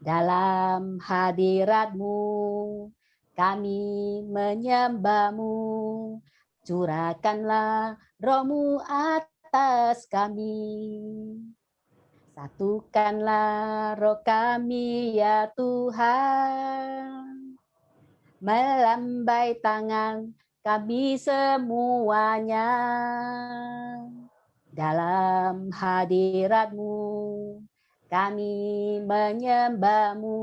Dalam hadirat-Mu kami menyembah-Mu. Curahkanlah Roh-Mu atas kami. Satukanlah roh kami ya Tuhan. Melambai tangan kami semuanya. Dalam hadirat-Mu kami menyembah-Mu.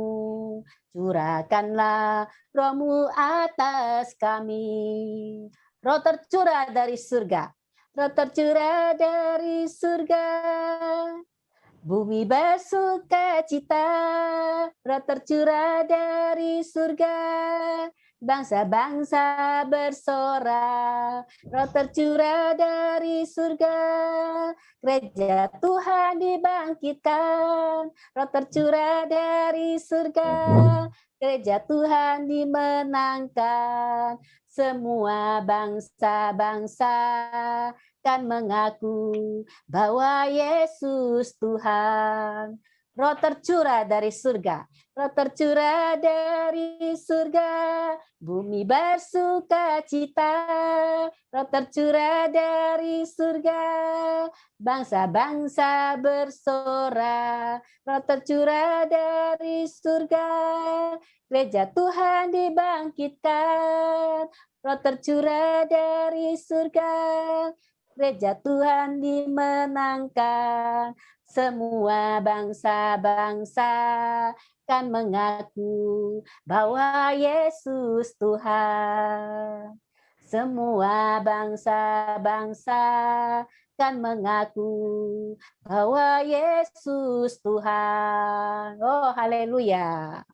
Curahkanlah Roh-Mu atas kami. Roh tercurah dari surga. Roh tercurah dari surga. Bumi bersuka cita, roh tercurah dari surga. Bangsa-bangsa bersorak, roh tercurah dari surga. Gereja Tuhan dibangkitkan, roh tercurah dari surga. Gereja Tuhan dimenangkan, semua bangsa-bangsa kan mengaku bahwa Yesus Tuhan. Roh tercurah dari surga, roh tercurah dari surga. Bumi bersuka cita, roh tercurah dari surga. Bangsa-bangsa bersorak, roh tercurah dari surga. Gereja Tuhan dibangkitkan, roh tercurah dari surga. Gereja Tuhan dimenangkan, semua bangsa-bangsa kan mengaku bahwa Yesus Tuhan. Semua bangsa-bangsa kan mengaku bahwa Yesus Tuhan. Oh, haleluya.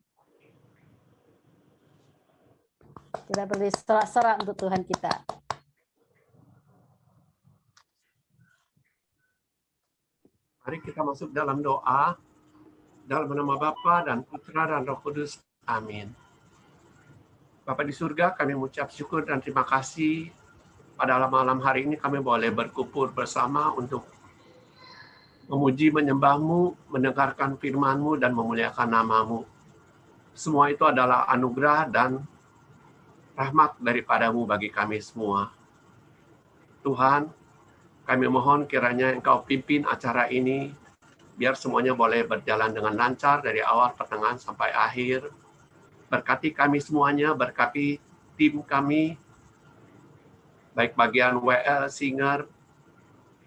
Kita beri sorak-sorak untuk Tuhan kita. Mari kita masuk dalam doa, dalam nama Bapa dan Putra dan Roh Kudus. Amin. Bapa di surga, kami mengucap syukur dan terima kasih pada malam hari ini kami boleh berkumpul bersama untuk memuji, menyembah-Mu, mendengarkan firman-Mu, dan memuliakan nama-Mu. Semua itu adalah anugerah dan rahmat daripada-Mu bagi kami semua. Tuhan, kami mohon kiranya Engkau pimpin acara ini, biar semuanya boleh berjalan dengan lancar dari awal, pertengahan, sampai akhir. Berkati kami semuanya, berkati tim kami, baik bagian WL, singer,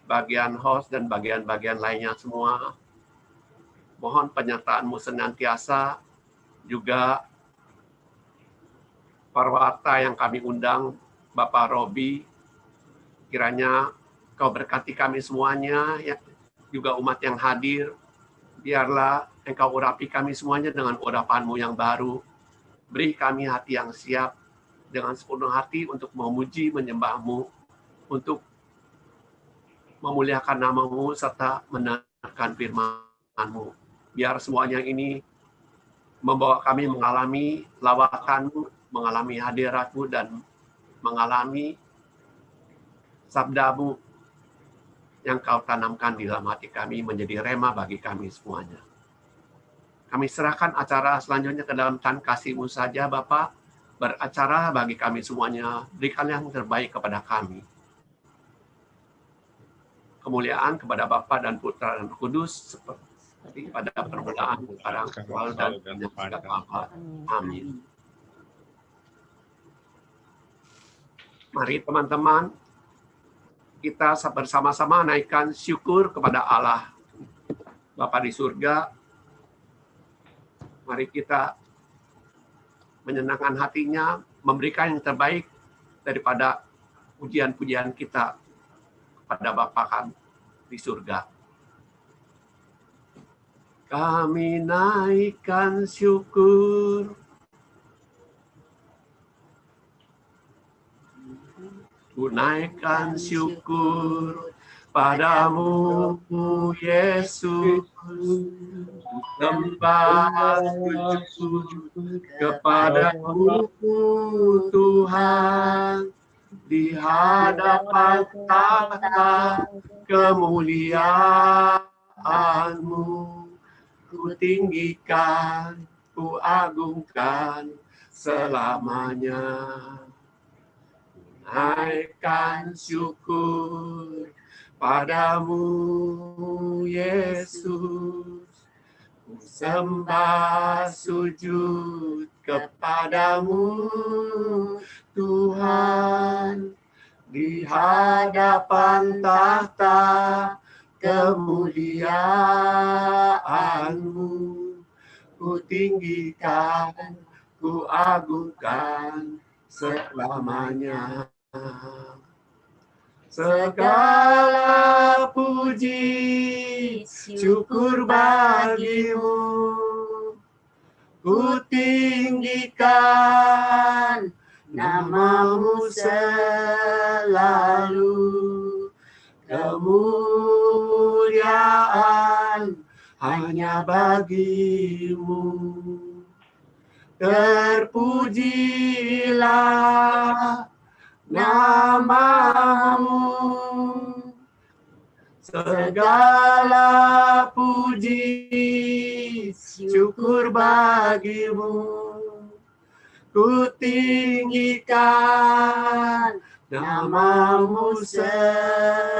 bagian host, dan bagian-bagian lainnya semua. Mohon penyertaan-Mu senantiasa, juga perwarta yang kami undang, Bapak Robi, kiranya Kau berkati kami semuanya, ya, juga umat yang hadir. Biarlah Engkau urapi kami semuanya dengan urapan-Mu yang baru. Beri kami hati yang siap dengan sepenuh hati untuk memuji, menyembah-Mu, untuk memuliakan nama-Mu, serta mendengarkan firman-Mu. Biar semuanya ini membawa kami mengalami lawakan-Mu, mengalami hadirat-Mu, dan mengalami sabda-Mu yang Kau tanamkan di dalam hati kami menjadi rema bagi kami semuanya. Kami serahkan acara selanjutnya ke dalam tangan kasih-Mu saja, Bapa. Beracara bagi kami semuanya. Berikan yang terbaik kepada kami. Kemuliaan kepada Bapa dan Putra dan Kudus, seperti pada permulaan, sekarang, selalu, dan segala abad. Amin. Mari teman-teman, kita bersama-sama naikkan syukur kepada Allah Bapa di surga. Mari kita menyenangkan hatinya, memberikan yang terbaik daripada pujian-pujian kita kepada Bapa kami di surga. Kami naikkan syukur, naikkan syukur padamu Yesus, sembah sujud kepadamu Tuhan, di hadapan tahta kemuliaan-Mu. ku tinggikan, ku agungkan selamanya. Naikkan syukur padamu, Yesus. Ku sembah sujud kepadamu, Tuhan. Di hadapan tahta kemuliaan-Mu, ku tinggikan, ku agungkan selamanya. Segala puji, syukur bagimu, ku tinggikan namamu selalu. Kemuliaan hanya bagimu. Terpujilah namamu. Segala puji, syukur bagimu. Ku tinggikan namamu selalu.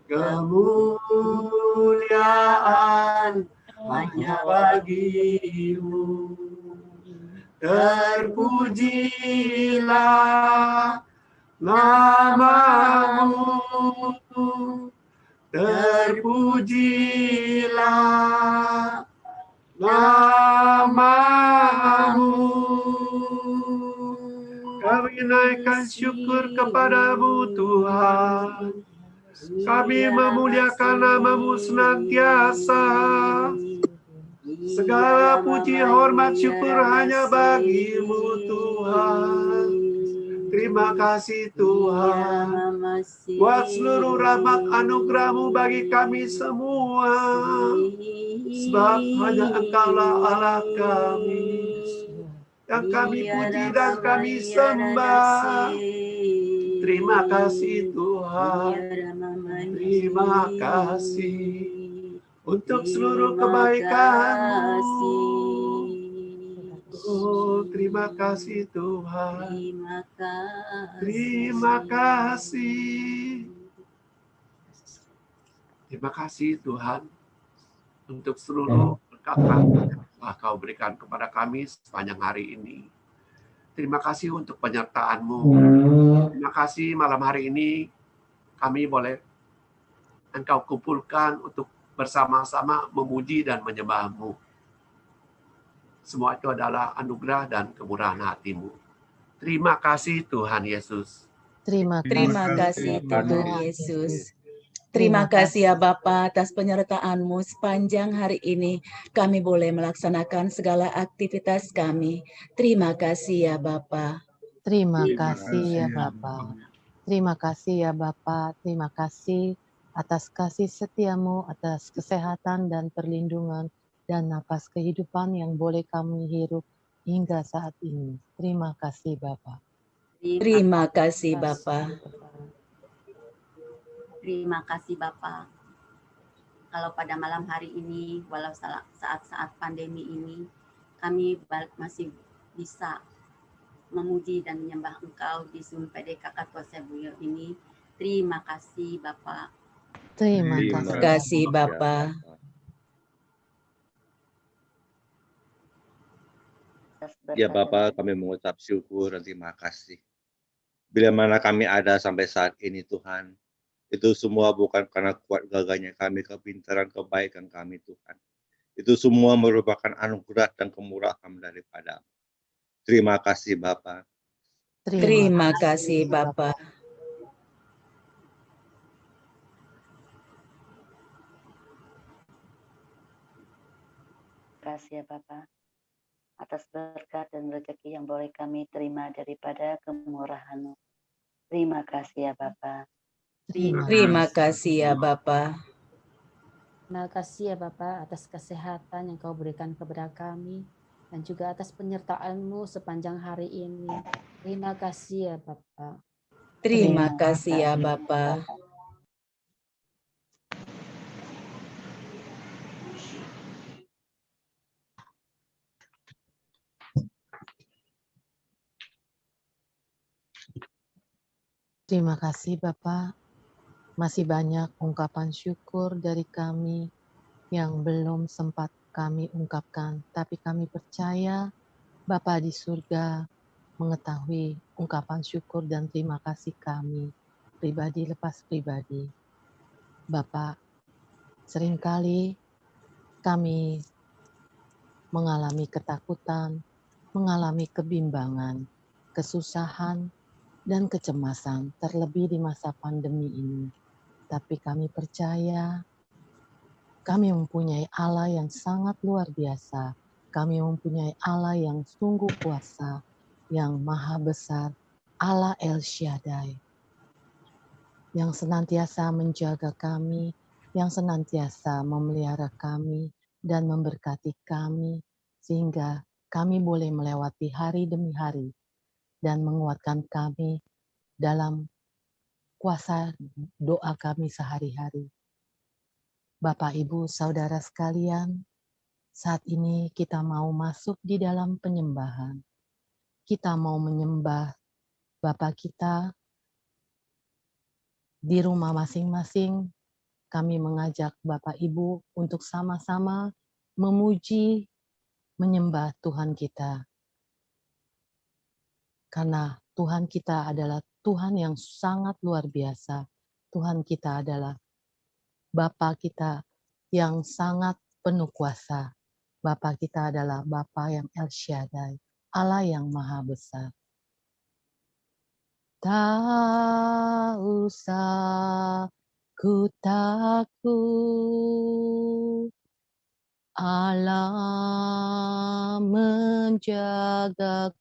Kemuliaan hanya bagimu. Terpujilah namamu. Terpujilah namamu. Kami naikkan syukur kepadamu, Tuhan. Kami memuliakan namamu senantiasa. Segala puji, hormat, syukur hanya bagimu, Tuhan. Terima kasih, Tuhan, buat seluruh rahmat anugerah-Mu bagi kami semua. Sebab hanya Engkaulah Allah kami, yang kami puji dan kami sembah. Terima kasih, Tuhan. Terima kasih untuk seluruh kebaikan-Mu. Oh, terima kasih, Tuhan. Terima kasih. Terima kasih, Tuhan, untuk seluruh berkat-Mu telah Kau berikan kepada kami sepanjang hari ini. Terima kasih untuk penyertaan-Mu. Terima kasih malam hari ini kami boleh Engkau kumpulkan untuk bersama-sama memuji dan menyembah-Mu. Semua itu adalah anugerah dan kemurahan hati-Mu. Terima kasih Tuhan Yesus. Terima kasih Tuhan Yesus. Terima kasih ya Bapa atas penyertaan-Mu sepanjang hari ini. Kami boleh melaksanakan segala aktivitas kami. Terima kasih ya Bapa. Terima kasih ya Bapa. Terima kasih ya Bapa. Terima kasih atas kasih setia-Mu, atas kesehatan dan perlindungan dan napas kehidupan yang boleh kami hirup hingga saat ini. Terima kasih Bapa. Terima kasih Bapa. Terima kasih Bapa. Kalau pada malam hari ini, walau saat-saat pandemi ini, kami masih bisa memuji dan menyembah Engkau di Zoom PDK Katosebuyo ini. Terima kasih Bapa. Terima kasih Bapa. Ya Bapa, kami mengucap syukur dan terima kasih. Bila mana kami ada sampai saat ini Tuhan, itu semua bukan karena kuat gagahnya kami, kepintaran, kebaikan kami Tuhan. Itu semua merupakan anugerah dan kemurahan daripada. Terima kasih Bapa. Terima kasih Bapa. Terima kasih ya Bapa atas berkat dan rezeki yang boleh kami terima daripada kemurahan-Mu. Terima kasih ya Bapa. Terima kasih ya Bapa. Terima kasih ya Bapa atas kesehatan yang Kau berikan kepada kami dan juga atas penyertaan-Mu sepanjang hari ini. Terima kasih ya Bapa. Terima kasih ya Bapa. Terima kasih Bapak. Masih banyak ungkapan syukur dari kami yang belum sempat kami ungkapkan, tapi kami percaya Bapa di surga mengetahui ungkapan syukur dan terima kasih kami, pribadi lepas pribadi. Bapak, seringkali kami mengalami ketakutan, mengalami kebimbangan, kesusahan, dan kecemasan, terlebih di masa pandemi ini. Tapi kami percaya kami mempunyai Allah yang sangat luar biasa. Kami mempunyai Allah yang sungguh kuasa, yang maha besar, Allah El Shaddai, yang senantiasa menjaga kami, yang senantiasa memelihara kami, dan memberkati kami, sehingga kami boleh melewati hari demi hari, dan menguatkan kami dalam kuasa doa kami sehari-hari. Bapak, Ibu, Saudara sekalian, saat ini kita mau masuk di dalam penyembahan. Kita mau menyembah Bapa kita di rumah masing-masing. Kami mengajak Bapak Ibu untuk sama-sama memuji, menyembah Tuhan kita. Karena Tuhan kita adalah Tuhan yang sangat luar biasa. Tuhan kita adalah Bapa kita yang sangat penuh kuasa. Bapa kita adalah Bapa yang El Shaddai, Allah yang maha besar. Tak usah ku takut, Allah menjagaku.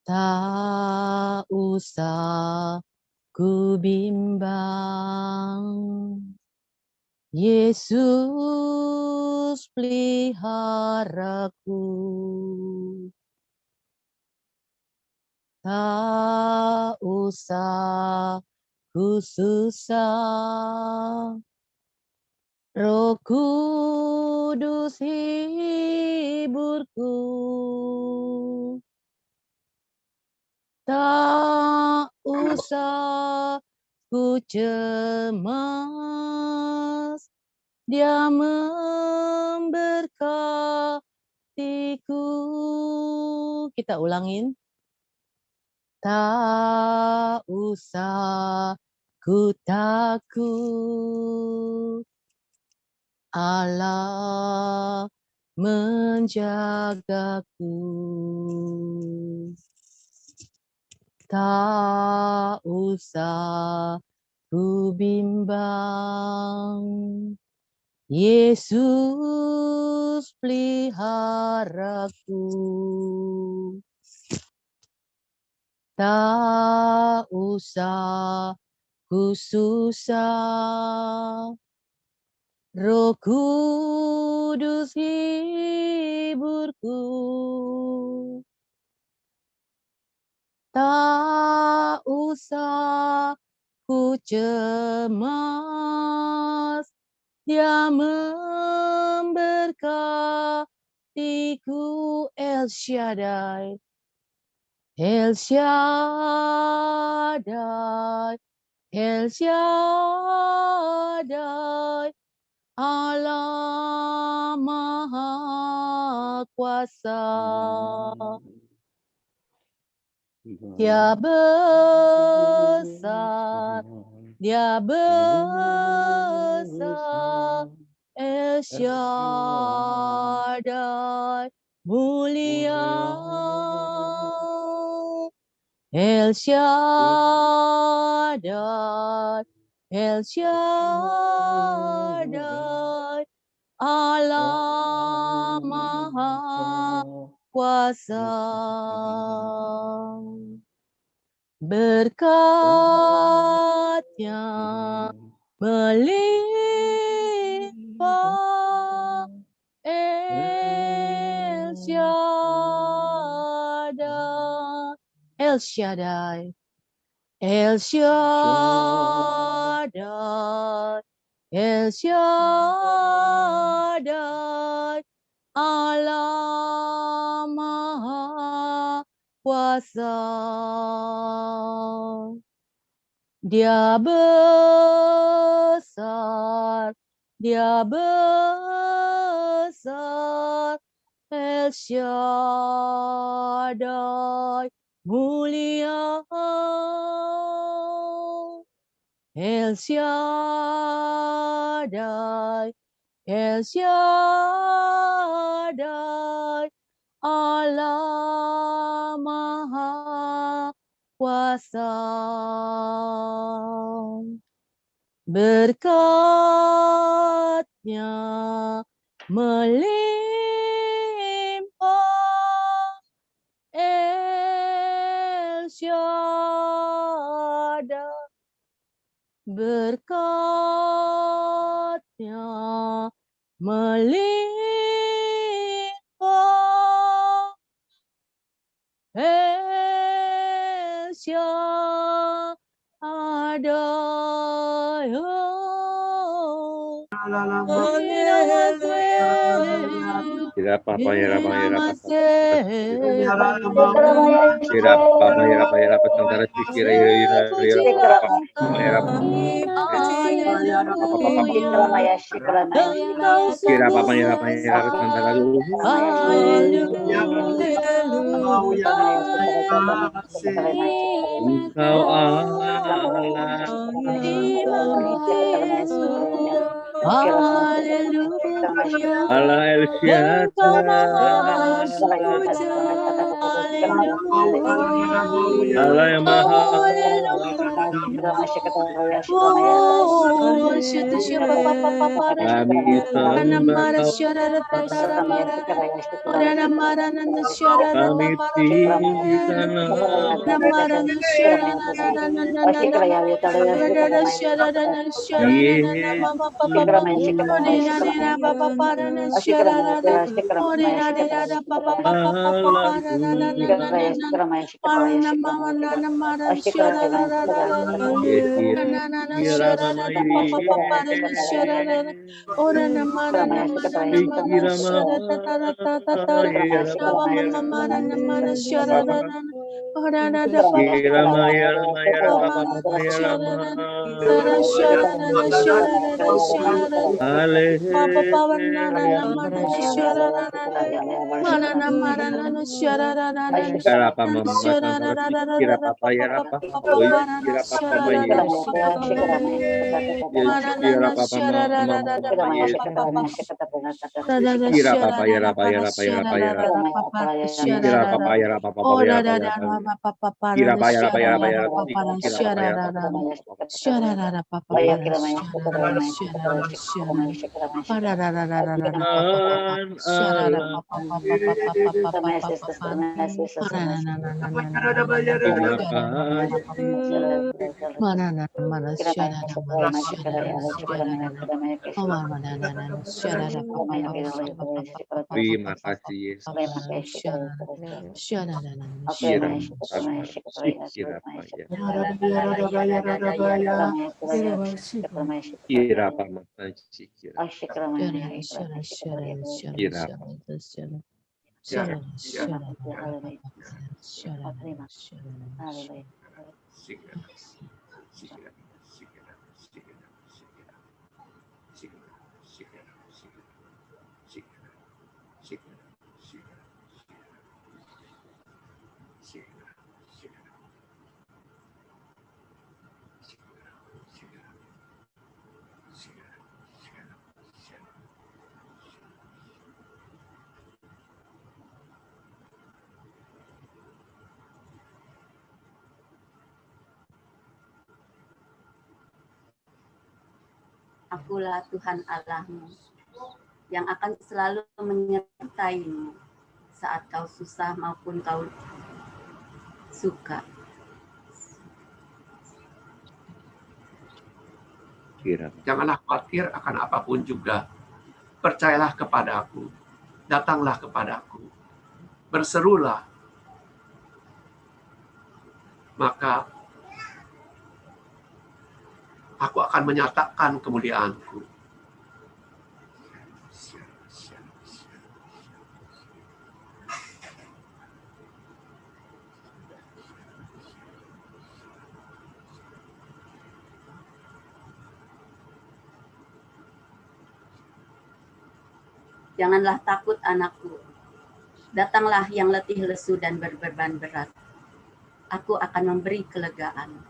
Tak usah ku bimbang, Yesus peliharaku. Tak usah ku susah, Roh Kudus hiburku. Tak usah ku cemas, Dia memberkatiku. Kita ulangin. Tak usah ku takut, Allah menjagaku. Tak usah ku bimbang, Yesus peliharaku. Tak usah ku susah, Roh Kudus hiburku. Tak usah ku cemas, Dia memberkatiku. El Shaddai, El Shaddai, El Shaddai, Allah Maha Kuasa. Dia besar, Dia besar, El Shaddai mulia. El Shaddai, El Shaddai, Allah Maha Kuasa. Berkat-Nya melimpah, El Shaddai, El Shaddai, El Shaddai, El Shaddai, Allah Maha kuasa. Dia besar, Dia besar, El Shaddai mulia, El Shaddai, El Shaddai, Allah Maha Kuasa. Berkat-Nya melimpah, El Shaddai. Berkat-Nya melimpah, El Shaddai. Kira papa ya rapa ya rapa Namaste. kira papa ya rapa tantara kira ya rapa Haleluya. kira papa ya rapa tantara Engkau Allah Allah El Allah yang Maha kami sembah kami tinggikan Terima kasih Yesus. Akulah Tuhan Allahmu yang akan selalu menyertaimu saat kau susah maupun kau suka. Janganlah khawatir akan apapun juga. Percayalah kepada aku. Datanglah kepada aku. Berserulah. Maka aku akan menyatakan kemuliaanku. Janganlah takut anakku. Datanglah yang letih lesu dan berbeban berat. Aku akan memberi kelegaan.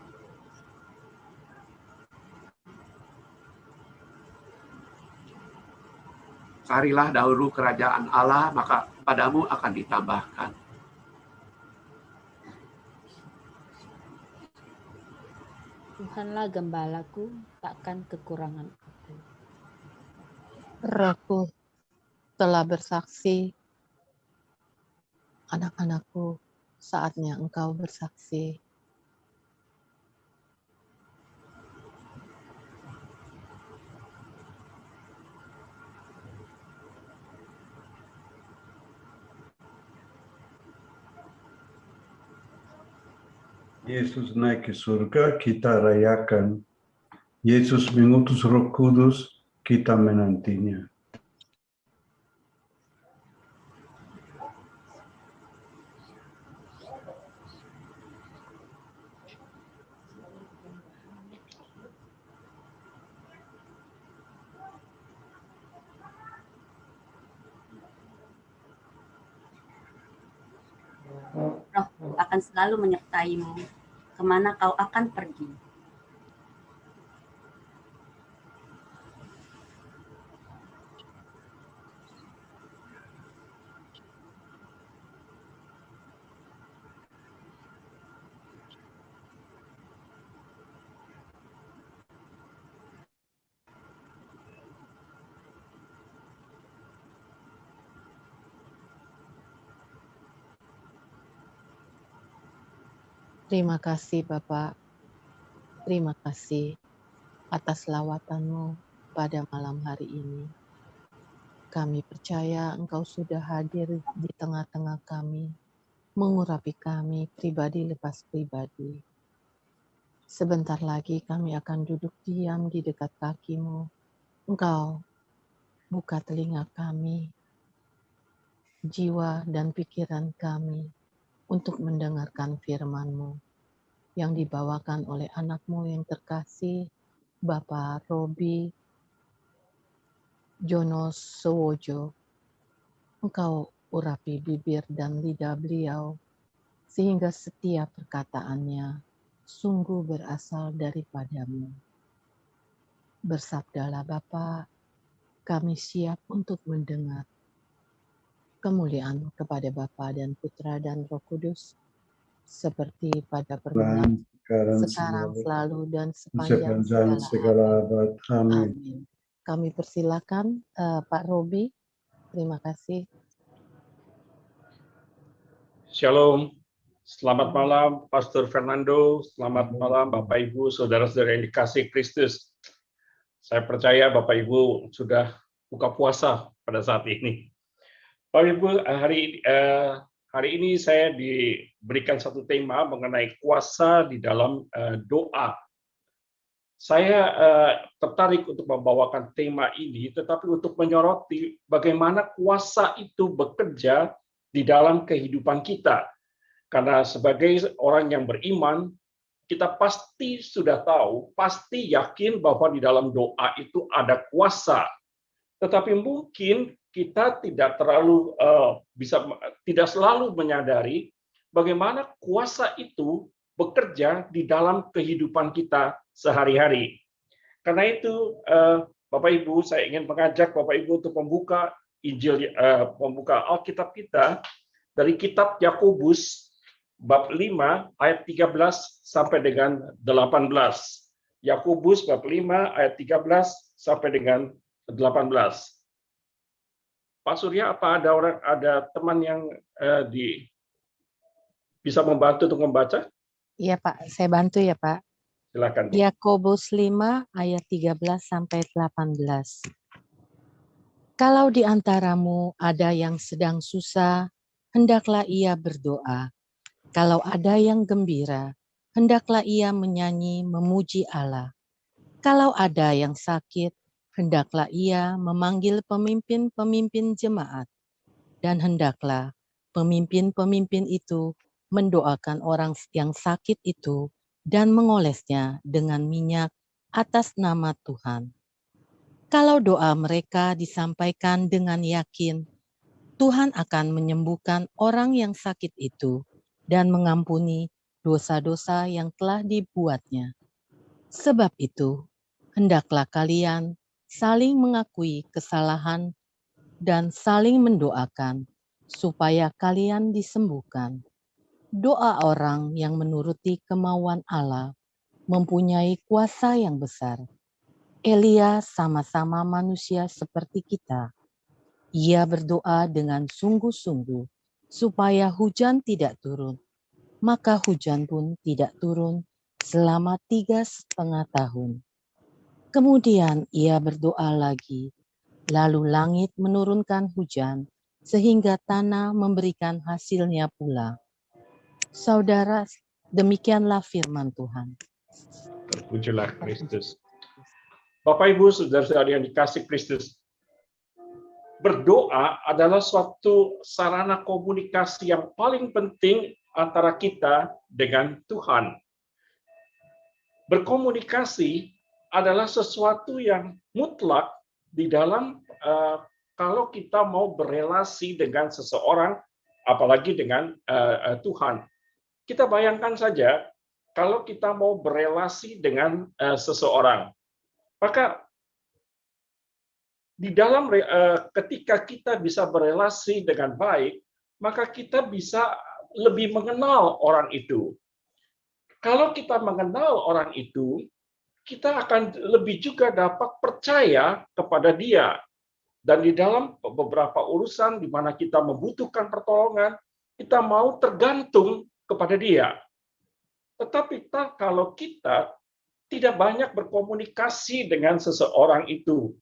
Carilah dahulu kerajaan Allah, maka padamu akan ditambahkan. Tuhanlah gembalaku, takkan kekurangan aku. Rohku telah bersaksi, anak-anakku, saatnya engkau bersaksi. Yesus naik ke surga, kita rayakan. Yesus mengutus Roh Kudus, kita menantinya. Rohku akan selalu menyertaimu, kemana kau akan pergi. Terima kasih Bapak, terima kasih atas lawatan-Mu pada malam hari ini. Kami percaya Engkau sudah hadir di tengah-tengah kami, mengurapi kami pribadi lepas pribadi. Sebentar lagi kami akan duduk diam di dekat kaki-Mu. Engkau buka telinga kami, jiwa dan pikiran kami untuk mendengarkan firman-Mu yang dibawakan oleh anak-Mu yang terkasih, Bapak Robi Jono Sowojo. Engkau urapi bibir dan lidah beliau, sehingga setiap perkataannya sungguh berasal daripada-Mu. Bersabdalah Bapa, kami siap untuk mendengar. Kemuliaan kepada Bapa dan Putra dan Roh Kudus, seperti pada permulaan, sekarang selalu dan sepanjang segala abad. Amin. Amin. Kami persilakan Pak Robi. Terima kasih. Shalom. Selamat malam Pastor Fernando. Selamat malam Bapak Ibu, saudara-saudara yang dikasihi Kristus. Saya percaya Bapak Ibu sudah buka puasa pada saat ini. Bapak Ibu, hari ini saya diberikan satu tema mengenai kuasa di dalam doa. Saya tertarik untuk membawakan tema ini, tetapi untuk menyoroti bagaimana kuasa itu bekerja di dalam kehidupan kita. Karena sebagai orang yang beriman, kita pasti sudah tahu, pasti yakin bahwa di dalam doa itu ada kuasa. Tetapi mungkin kita tidak tidak selalu menyadari bagaimana kuasa itu bekerja di dalam kehidupan kita sehari-hari. Karena itu, Bapak Ibu, saya ingin mengajak Bapak Ibu untuk membuka membuka Alkitab kita dari kitab Yakobus bab 5 ayat 13 sampai dengan 18. Yakobus bab 5 ayat 13 sampai dengan 18. Pak Surya, apa ada teman yang bisa membantu untuk membaca? Iya Pak, saya bantu ya Pak. Silakan. Yakobus 5 ayat 13 sampai 18. Kalau di antaramu ada yang sedang susah, hendaklah ia berdoa. Kalau ada yang gembira, hendaklah ia menyanyi memuji Allah. Kalau ada yang sakit, hendaklah ia memanggil pemimpin-pemimpin jemaat. Dan hendaklah pemimpin-pemimpin itu mendoakan orang yang sakit itu dan mengolesnya dengan minyak atas nama Tuhan. Kalau doa mereka disampaikan dengan yakin, Tuhan akan menyembuhkan orang yang sakit itu dan mengampuni dosa-dosa yang telah dibuatnya. Sebab itu, hendaklah kalian saling mengakui kesalahan dan saling mendoakan supaya kalian disembuhkan. Doa orang yang menuruti kemauan Allah mempunyai kuasa yang besar. Elia sama-sama manusia seperti kita. Ia berdoa dengan sungguh-sungguh supaya hujan tidak turun. Maka hujan pun tidak turun selama 3,5 tahun. Kemudian ia berdoa lagi, lalu langit menurunkan hujan, sehingga tanah memberikan hasilnya pula. Saudara, demikianlah firman Tuhan. Terpujilah Kristus. Bapak, Ibu, saudara-saudari yang dikasih Kristus, berdoa adalah suatu sarana komunikasi yang paling penting antara kita dengan Tuhan. Berkomunikasi adalah sesuatu yang mutlak di dalam kalau kita mau berelasi dengan seseorang, apalagi dengan Tuhan. Kita bayangkan saja kalau kita mau berelasi dengan seseorang, maka di dalam ketika kita bisa berelasi dengan baik, maka kita bisa lebih mengenal orang itu. Kalau kita mengenal orang itu, kita akan lebih juga dapat percaya kepada dia. Dan di dalam beberapa urusan di mana kita membutuhkan pertolongan, kita mau tergantung kepada dia. Tetapi kalau kita tidak banyak berkomunikasi dengan seseorang itu,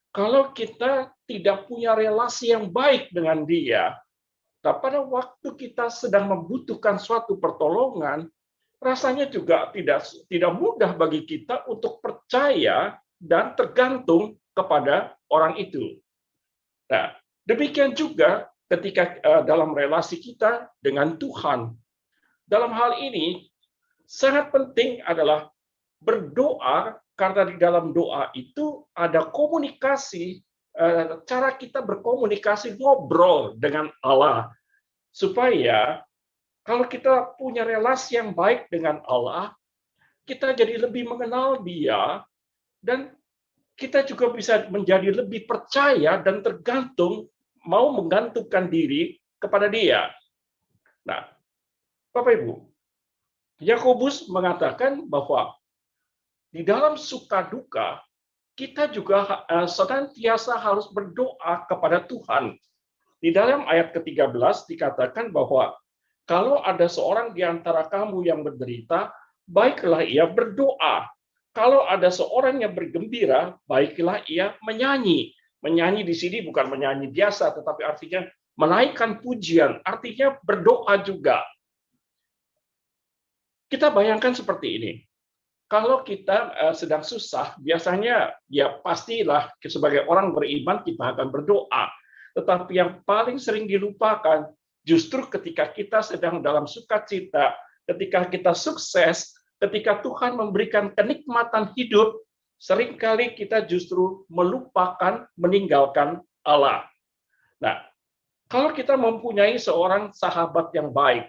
kalau kita tidak punya relasi yang baik dengan dia, nah pada waktu kita sedang membutuhkan suatu pertolongan, rasanya juga tidak mudah bagi kita untuk percaya dan tergantung kepada orang itu. Nah, demikian juga ketika dalam relasi kita dengan Tuhan. Dalam hal ini, sangat penting adalah berdoa, karena di dalam doa itu ada komunikasi, cara kita berkomunikasi, ngobrol dengan Allah. Supaya kalau kita punya relasi yang baik dengan Allah, kita jadi lebih mengenal dia, dan kita juga bisa menjadi lebih percaya dan tergantung, mau menggantungkan diri kepada dia. Nah, Bapak Ibu, Yakobus mengatakan bahwa di dalam suka duka, kita juga senantiasa harus berdoa kepada Tuhan. Di dalam ayat ke-13 dikatakan bahwa kalau ada seorang di antara kamu yang menderita, baiklah ia berdoa. Kalau ada seorang yang bergembira, baiklah ia menyanyi. Menyanyi di sini bukan menyanyi biasa, tetapi artinya menaikkan pujian, artinya berdoa juga. Kita bayangkan seperti ini. Kalau kita sedang susah, biasanya ya pastilah sebagai orang beriman kita akan berdoa. Tetapi yang paling sering dilupakan justru ketika kita sedang dalam sukacita, ketika kita sukses, ketika Tuhan memberikan kenikmatan hidup, seringkali kita justru melupakan, meninggalkan Allah. Nah, kalau kita mempunyai seorang sahabat yang baik,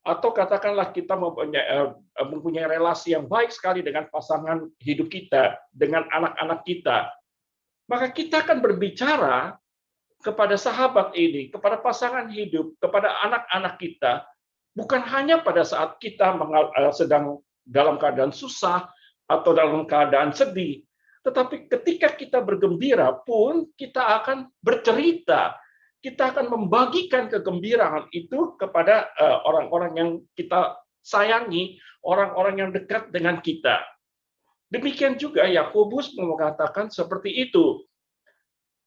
atau katakanlah kita mempunyai relasi yang baik sekali dengan pasangan hidup kita, dengan anak-anak kita, maka kita akan berbicara kepada sahabat ini, kepada pasangan hidup, kepada anak-anak kita, bukan hanya pada saat kita sedang dalam keadaan susah atau dalam keadaan sedih, tetapi ketika kita bergembira pun kita akan bercerita. Kita akan membagikan kegembiraan itu kepada orang-orang yang kita sayangi, orang-orang yang dekat dengan kita. Demikian juga Yakobus mengatakan seperti itu.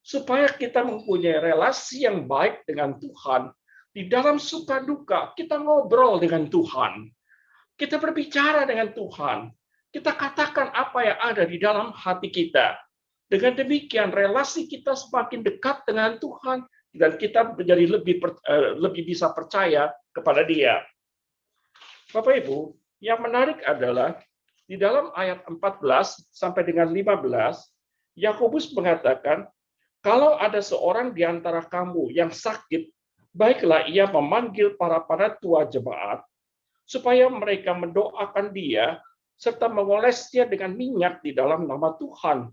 Supaya kita mempunyai relasi yang baik dengan Tuhan, di dalam suka duka kita ngobrol dengan Tuhan. Kita berbicara dengan Tuhan. Kita katakan apa yang ada di dalam hati kita. Dengan demikian relasi kita semakin dekat dengan Tuhan, dan kita menjadi lebih bisa percaya kepada Dia. Bapak Ibu, yang menarik adalah di dalam ayat 14 sampai dengan 15 Yakobus mengatakan, kalau ada seorang di antara kamu yang sakit, baiklah ia memanggil para tua jemaat, supaya mereka mendoakan dia, serta mengolesnya dengan minyak di dalam nama Tuhan.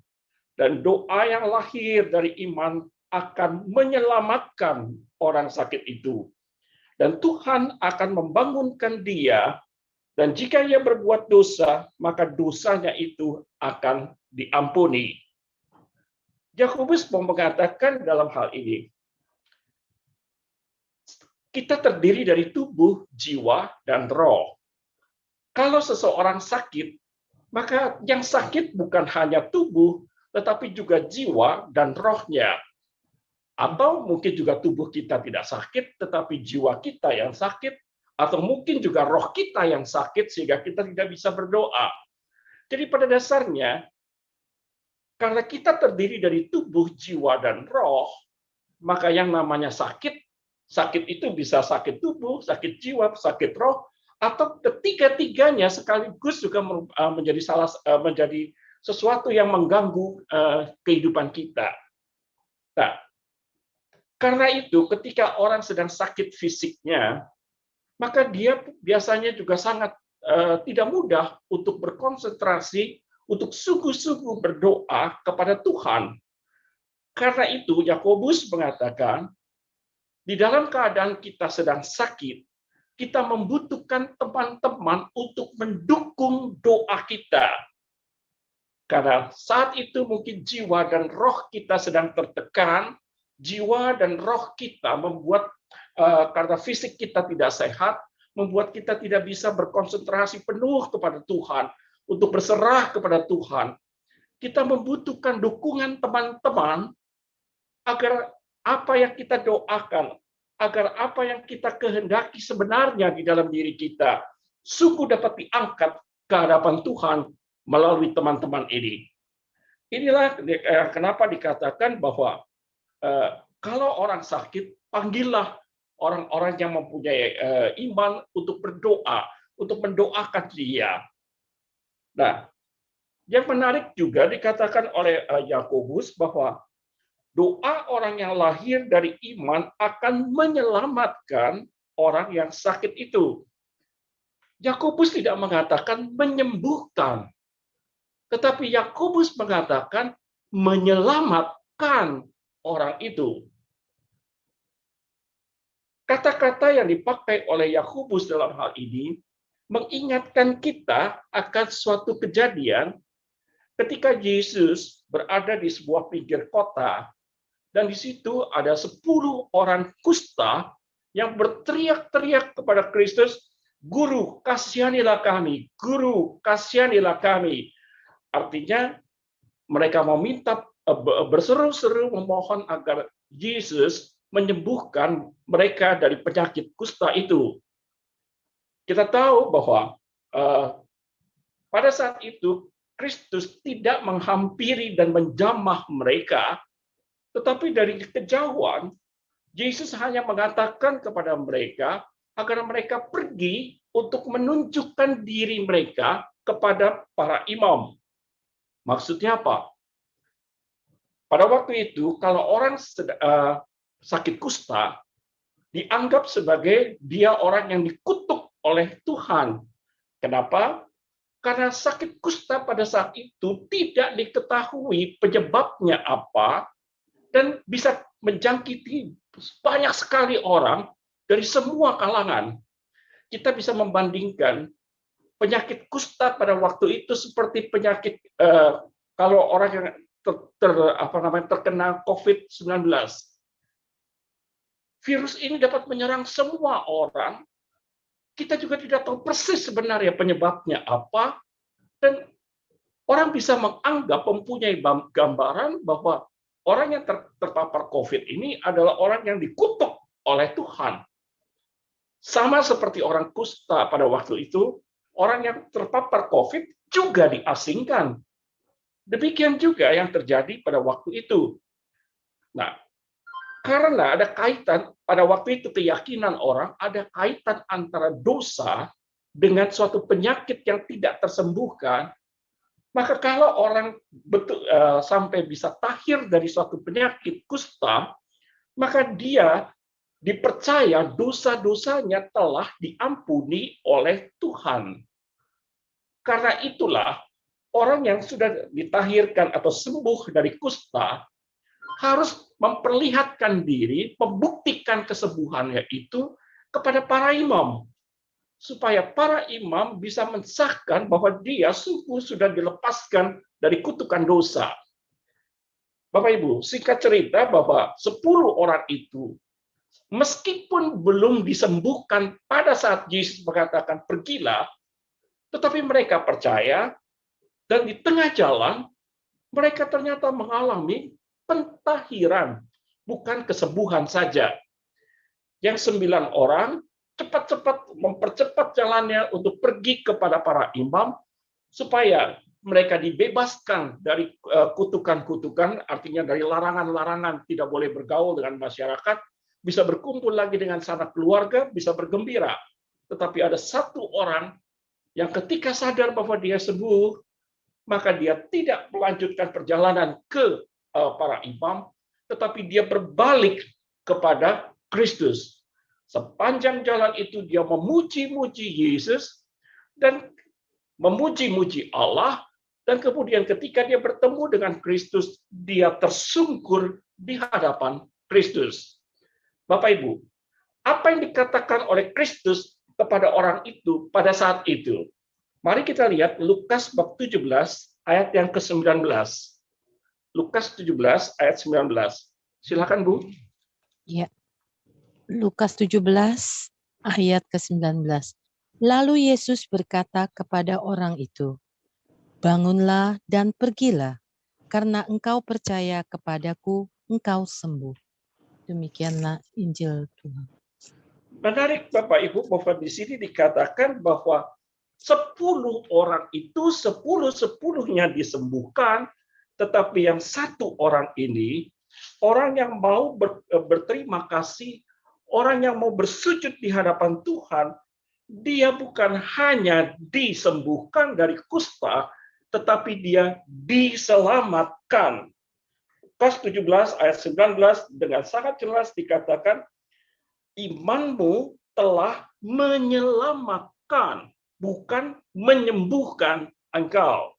Dan doa yang lahir dari iman akan menyelamatkan orang sakit itu. Dan Tuhan akan membangunkan dia, dan jika ia berbuat dosa, maka dosanya itu akan diampuni. Yakobus mau mengatakan dalam hal ini, kita terdiri dari tubuh, jiwa, dan roh. Kalau seseorang sakit, maka yang sakit bukan hanya tubuh, tetapi juga jiwa dan rohnya. Atau mungkin juga tubuh kita tidak sakit, tetapi jiwa kita yang sakit, atau mungkin juga roh kita yang sakit, sehingga kita tidak bisa berdoa. Jadi pada dasarnya, karena kita terdiri dari tubuh, jiwa, dan roh, maka yang namanya sakit itu bisa sakit tubuh, sakit jiwa, sakit roh, atau ketiga-tiganya sekaligus juga menjadi sesuatu yang mengganggu kehidupan kita. Nah, karena itu ketika orang sedang sakit fisiknya, maka dia biasanya juga sangat tidak mudah untuk berkonsentrasi, untuk sungguh-sungguh berdoa kepada Tuhan. Karena itu Yakobus mengatakan, di dalam keadaan kita sedang sakit, kita membutuhkan teman-teman untuk mendukung doa kita. Karena saat itu mungkin jiwa dan roh kita sedang tertekan, jiwa dan roh kita membuat, karena fisik kita tidak sehat, membuat kita tidak bisa berkonsentrasi penuh kepada Tuhan, untuk berserah kepada Tuhan. Kita membutuhkan dukungan teman-teman agar apa yang kita doakan, agar apa yang kita kehendaki sebenarnya di dalam diri kita sungguh dapat diangkat ke hadapan Tuhan melalui teman-teman ini. Inilah kenapa dikatakan bahwa kalau orang sakit, panggillah orang-orang yang mempunyai iman untuk berdoa, untuk mendoakan dia. Nah, yang menarik juga dikatakan oleh Yakobus bahwa doa orang yang lahir dari iman akan menyelamatkan orang yang sakit itu. Yakobus tidak mengatakan menyembuhkan, tetapi Yakobus mengatakan menyelamatkan orang itu. Kata-kata yang dipakai oleh Yakobus dalam hal ini mengingatkan kita akan suatu kejadian ketika Yesus berada di sebuah pinggir kota, dan di situ ada 10 orang kusta yang berteriak-teriak kepada Kristus, "Guru, kasihanilah kami, Guru, kasihanilah kami." Artinya mereka meminta, berseru-seru memohon agar Yesus menyembuhkan mereka dari penyakit kusta itu. Kita tahu bahwa pada saat itu Kristus tidak menghampiri dan menjamah mereka, tetapi dari kejauhan Yesus hanya mengatakan kepada mereka agar mereka pergi untuk menunjukkan diri mereka kepada para imam. Maksudnya apa? Pada waktu itu, kalau orang sakit kusta, dianggap sebagai dia orang yang dikutuk oleh Tuhan. Kenapa? Karena sakit kusta pada saat itu tidak diketahui penyebabnya apa, dan bisa menjangkiti banyak sekali orang dari semua kalangan. Kita bisa membandingkan penyakit kusta pada waktu itu seperti penyakit kalau orang yang terkena COVID-19. Virus ini dapat menyerang semua orang. Kita juga tidak tahu persis sebenarnya penyebabnya apa, dan orang bisa menganggap, mempunyai gambaran bahwa orang yang terpapar COVID ini adalah orang yang dikutuk oleh Tuhan. Sama seperti orang kusta pada waktu itu, orang yang terpapar COVID juga diasingkan. Demikian juga yang terjadi pada waktu itu. Nah, karena ada kaitan, pada waktu itu keyakinan orang, ada kaitan antara dosa dengan suatu penyakit yang tidak tersembuhkan, Maka kalau orang sampai bisa tahir dari suatu penyakit kusta, maka dia dipercaya dosa-dosanya telah diampuni oleh Tuhan. Karena itulah orang yang sudah ditahirkan atau sembuh dari kusta harus memperlihatkan diri, membuktikan kesembuhannya itu kepada para imam, supaya para imam bisa mensahkan bahwa dia sungguh sudah dilepaskan dari kutukan dosa. Bapak Ibu, singkat cerita bahwa 10 orang itu, meskipun belum disembuhkan pada saat Yesus mengatakan pergilah, tetapi mereka percaya, dan di tengah jalan, mereka ternyata mengalami pentahiran, bukan kesembuhan saja. Yang 9 orang cepat-cepat mempercepat jalannya untuk pergi kepada para imam, supaya mereka dibebaskan dari kutukan-kutukan, artinya dari larangan-larangan tidak boleh bergaul dengan masyarakat, bisa berkumpul lagi dengan sanak keluarga, bisa bergembira. Tetapi ada 1 orang yang ketika sadar bahwa dia sembuh, maka dia tidak melanjutkan perjalanan ke para imam, tetapi dia berbalik kepada Kristus. Sepanjang jalan itu dia memuji-muji Yesus dan memuji-muji Allah, dan kemudian ketika dia bertemu dengan Kristus, dia tersungkur di hadapan Kristus. Bapak Ibu, apa yang dikatakan oleh Kristus kepada orang itu pada saat itu? Mari kita lihat Lukas bab 17 ayat yang ke-19. Lukas 17 ayat 19. Silakan Bu. Ya. Lukas 17 ayat ke-19. Lalu Yesus berkata kepada orang itu, "Bangunlah dan pergilah, karena engkau percaya kepadaku, engkau sembuh." Demikianlah Injil Tuhan. Menarik Bapak Ibu, bahwa di sini dikatakan bahwa 10 orang itu 10-10-nya disembuhkan, tetapi yang 1 orang ini, orang yang mau berterima kasih, orang yang mau bersujud di hadapan Tuhan, dia bukan hanya disembuhkan dari kusta, tetapi dia diselamatkan. Lukas 17 ayat 19 dengan sangat jelas dikatakan, imanmu telah menyelamatkan, bukan menyembuhkan engkau.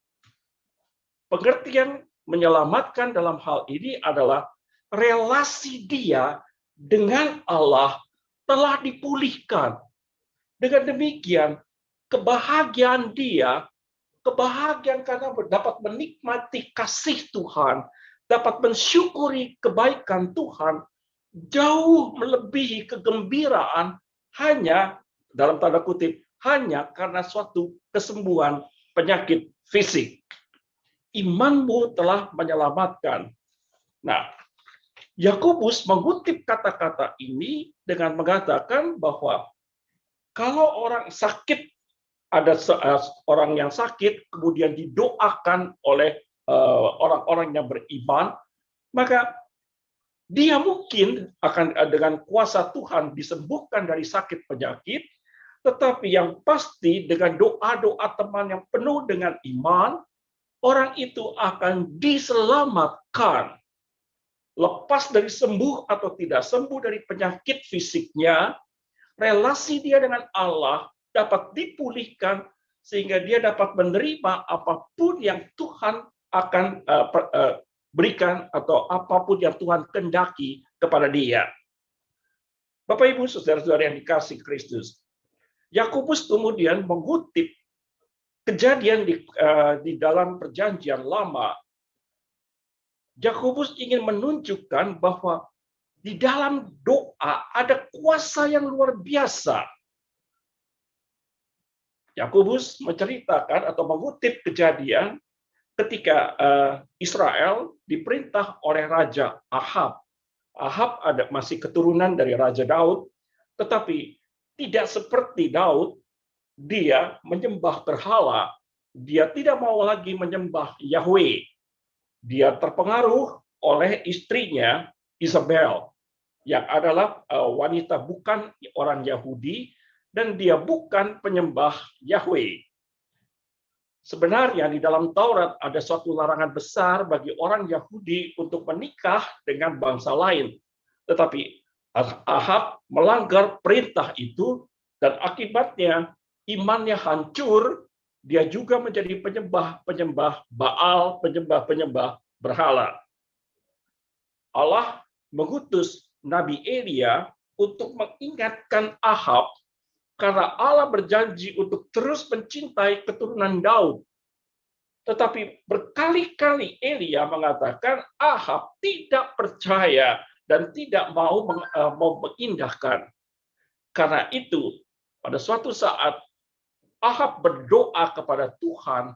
Pengertian menyelamatkan dalam hal ini adalah relasi dia dengan Allah telah dipulihkan. Dengan demikian, kebahagiaan dia, kebahagiaan karena dapat menikmati kasih Tuhan, dapat mensyukuri kebaikan Tuhan, jauh melebihi kegembiraan hanya, dalam tanda kutip, hanya karena suatu kesembuhan penyakit fisik. Imanmu telah menyelamatkan. Nah, Yakobus mengutip kata-kata ini dengan mengatakan bahwa kalau orang sakit, ada orang yang sakit, kemudian didoakan oleh orang-orang yang beriman, maka dia mungkin akan dengan kuasa Tuhan disembuhkan dari sakit penyakit, tetapi yang pasti dengan doa-doa teman yang penuh dengan iman, orang itu akan diselamatkan. Lepas dari sembuh atau tidak sembuh dari penyakit fisiknya, relasi dia dengan Allah dapat dipulihkan sehingga dia dapat menerima apapun yang Tuhan akan berikan atau apapun yang Tuhan kehendaki kepada dia. Bapak Ibu saudara-saudara yang dikasihi Kristus, Yakobus kemudian mengutip kejadian di dalam Perjanjian Lama. Yakobus ingin menunjukkan bahwa di dalam doa ada kuasa yang luar biasa. Yakobus menceritakan atau mengutip kejadian ketika Israel diperintah oleh Raja Ahab. Ahab masih keturunan dari Raja Daud, tetapi tidak seperti Daud, dia menyembah berhala. Dia tidak mau lagi menyembah Yahweh. Dia terpengaruh oleh istrinya Isabel, yang adalah wanita bukan orang Yahudi, dan dia bukan penyembah Yahweh. Sebenarnya di dalam Taurat ada suatu larangan besar bagi orang Yahudi untuk menikah dengan bangsa lain. Tetapi Ahab melanggar perintah itu dan akibatnya imannya hancur. Dia juga menjadi penyembah-penyembah Baal, penyembah-penyembah berhala. Allah mengutus Nabi Elia untuk mengingatkan Ahab karena Allah berjanji untuk terus mencintai keturunan Daud. Tetapi berkali-kali Elia mengatakan Ahab tidak percaya dan tidak mau mengindahkan. Karena itu, pada suatu saat Ahab berdoa kepada Tuhan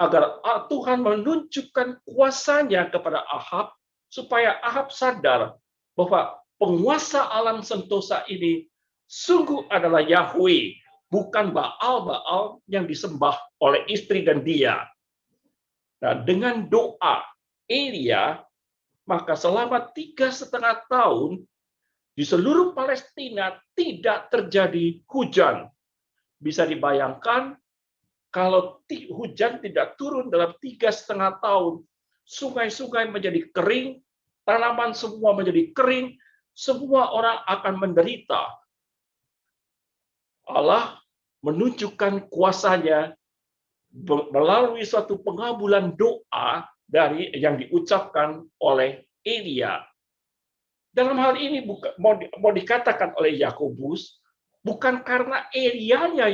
agar Tuhan menunjukkan kuasanya kepada Ahab supaya Ahab sadar bahwa penguasa alam sentosa ini sungguh adalah Yahweh, bukan Baal-Baal yang disembah oleh istri dan dia. Nah, dengan doa Elia, maka selama 3,5 tahun di seluruh Palestina tidak terjadi hujan. Bisa dibayangkan kalau hujan tidak turun dalam 3,5 tahun, sungai-sungai menjadi kering, tanaman semua menjadi kering, semua orang akan menderita. Allah menunjukkan kuasanya melalui suatu pengabulan doa dari yang diucapkan oleh Elia. Dalam hal ini mau dikatakan oleh Yakobus, bukan karena Elianya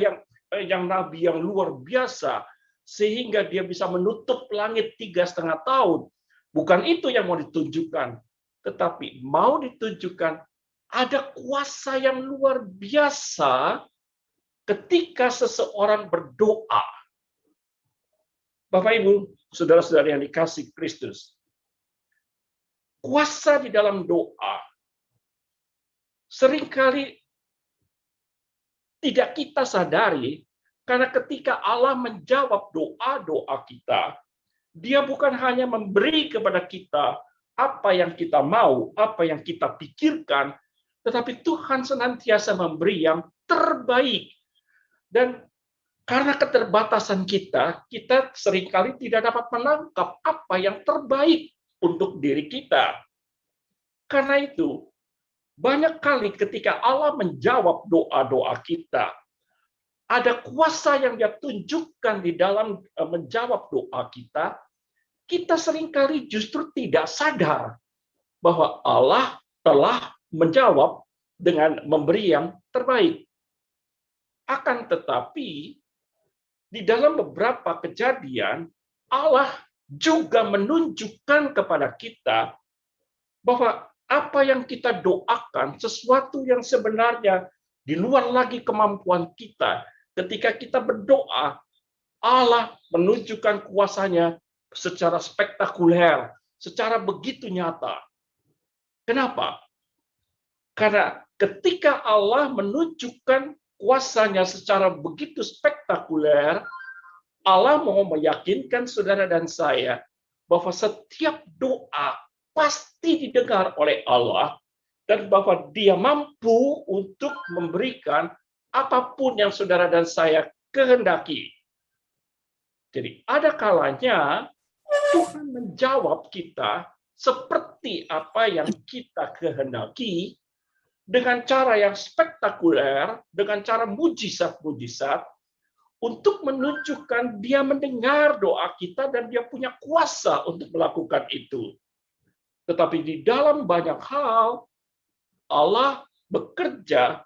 yang nabi yang luar biasa sehingga dia bisa menutup langit 3,5 tahun. Bukan itu yang mau ditunjukkan, tetapi mau ditunjukkan ada kuasa yang luar biasa ketika seseorang berdoa. Bapak Ibu, saudara-saudari yang dikasihi Kristus, kuasa di dalam doa seringkali tidak kita sadari, karena ketika Allah menjawab doa-doa kita, Dia bukan hanya memberi kepada kita apa yang kita mau, apa yang kita pikirkan, tetapi Tuhan senantiasa memberi yang terbaik. Dan karena keterbatasan kita seringkali tidak dapat menangkap apa yang terbaik untuk diri kita. Karena itu, banyak kali ketika Allah menjawab doa-doa kita, ada kuasa yang Dia tunjukkan di dalam menjawab doa kita, kita seringkali justru tidak sadar bahwa Allah telah menjawab dengan memberi yang terbaik. Akan tetapi, di dalam beberapa kejadian, Allah juga menunjukkan kepada kita bahwa apa yang kita doakan, sesuatu yang sebenarnya di luar lagi kemampuan kita. Ketika kita berdoa, Allah menunjukkan kuasanya secara spektakuler, secara begitu nyata. Kenapa? Karena ketika Allah menunjukkan kuasanya secara begitu spektakuler, Allah mau meyakinkan saudara dan saya bahwa setiap doa pasti didengar oleh Allah dan bahwa Dia mampu untuk memberikan apapun yang saudara dan saya kehendaki. Jadi ada kalanya Tuhan menjawab kita seperti apa yang kita kehendaki dengan cara yang spektakuler, dengan cara mujizat-mujizat, untuk menunjukkan Dia mendengar doa kita dan Dia punya kuasa untuk melakukan itu. Tetapi di dalam banyak hal, Allah bekerja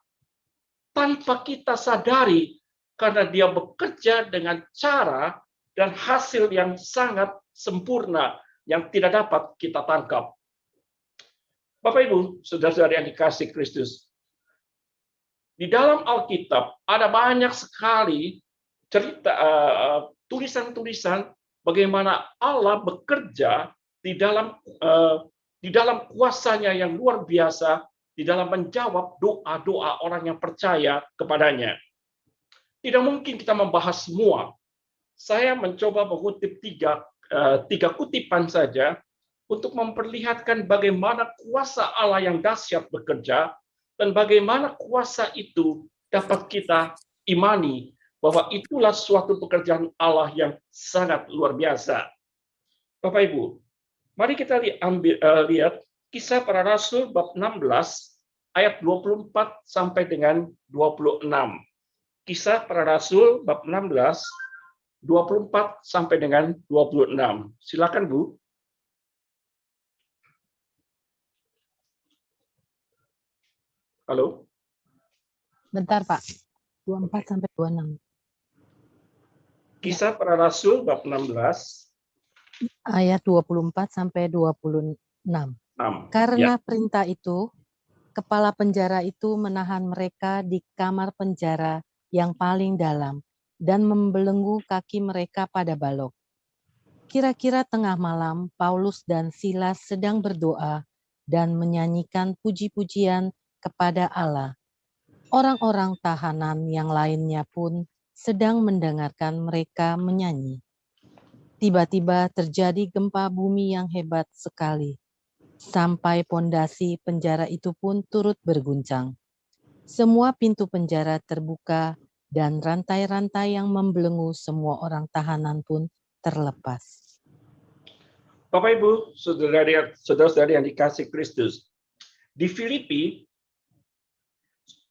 tanpa kita sadari, karena Dia bekerja dengan cara dan hasil yang sangat sempurna, yang tidak dapat kita tangkap. Bapak Ibu, saudara-saudari yang dikasihi Kristus, di dalam Alkitab ada banyak sekali cerita, tulisan-tulisan bagaimana Allah bekerja di dalam kuasanya yang luar biasa, di dalam menjawab doa-doa orang yang percaya kepadanya. Tidak mungkin kita membahas semua. Saya mencoba mengutip tiga kutipan saja untuk memperlihatkan bagaimana kuasa Allah yang dahsyat bekerja dan bagaimana kuasa itu dapat kita imani bahwa itulah suatu pekerjaan Allah yang sangat luar biasa. Bapak Ibu, mari kita lihat Kisah Para Rasul bab 16 ayat 24 sampai dengan 26. Kisah Para Rasul bab 16 24 sampai dengan 26. Silakan Bu. Halo. Bentar Pak. 24 sampai 26. Kisah Para Rasul bab 16 ayat 24 sampai 26. Karena perintah itu, kepala penjara itu menahan mereka di kamar penjara yang paling dalam dan membelenggu kaki mereka pada balok. Kira-kira tengah malam, Paulus dan Silas sedang berdoa dan menyanyikan puji-pujian kepada Allah. Orang-orang tahanan yang lainnya pun sedang mendengarkan mereka menyanyi. Tiba-tiba terjadi gempa bumi yang hebat sekali, sampai pondasi penjara itu pun turut berguncang. Semua pintu penjara terbuka dan rantai-rantai yang membelenggu semua orang tahanan pun terlepas. Bapak Ibu, saudara-saudari yang dikasih Kristus, di Filipi,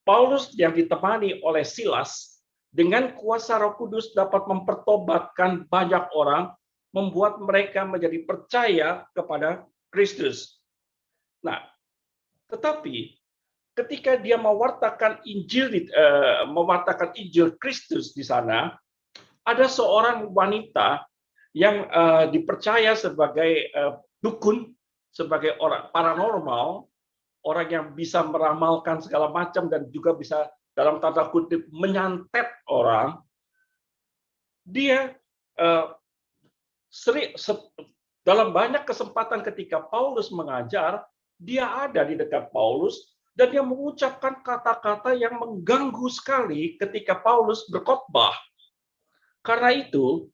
Paulus yang ditemani oleh Silas dengan kuasa Roh Kudus dapat mempertobatkan banyak orang, membuat mereka menjadi percaya kepada Kristus. Nah, tetapi ketika dia mewartakan Injil Kristus di sana, ada seorang wanita yang dipercaya sebagai dukun, sebagai orang paranormal, orang yang bisa meramalkan segala macam dan juga bisa dalam tanda kutip menyantet orang. Dia dalam banyak kesempatan ketika Paulus mengajar, dia ada di dekat Paulus dan dia mengucapkan kata-kata yang mengganggu sekali ketika Paulus berkhotbah. Karena itu,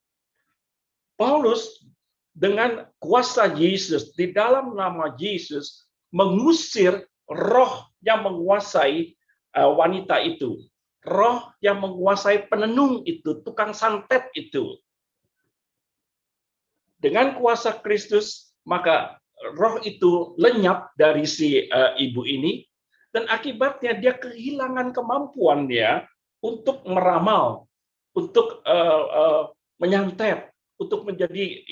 Paulus dengan kuasa Yesus, di dalam nama Yesus, mengusir roh yang menguasai wanita itu. Roh yang menguasai penenung itu, tukang santet itu. Dengan kuasa Kristus, maka roh itu lenyap dari si ibu ini, dan akibatnya dia kehilangan kemampuannya untuk meramal, untuk menyantet, untuk menjadi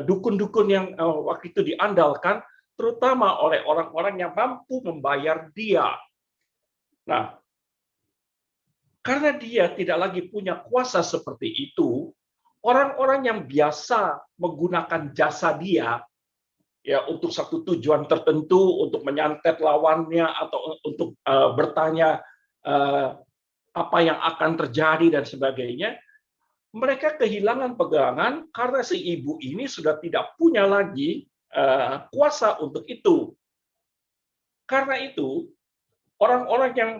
dukun-dukun yang waktu itu diandalkan, terutama oleh orang-orang yang mampu membayar dia. Nah, karena dia tidak lagi punya kuasa seperti itu, orang-orang yang biasa menggunakan jasa dia ya untuk satu tujuan tertentu, untuk menyantet lawannya atau untuk bertanya apa yang akan terjadi dan sebagainya, mereka kehilangan pegangan karena si ibu ini sudah tidak punya lagi kuasa untuk itu. Karena itu, orang-orang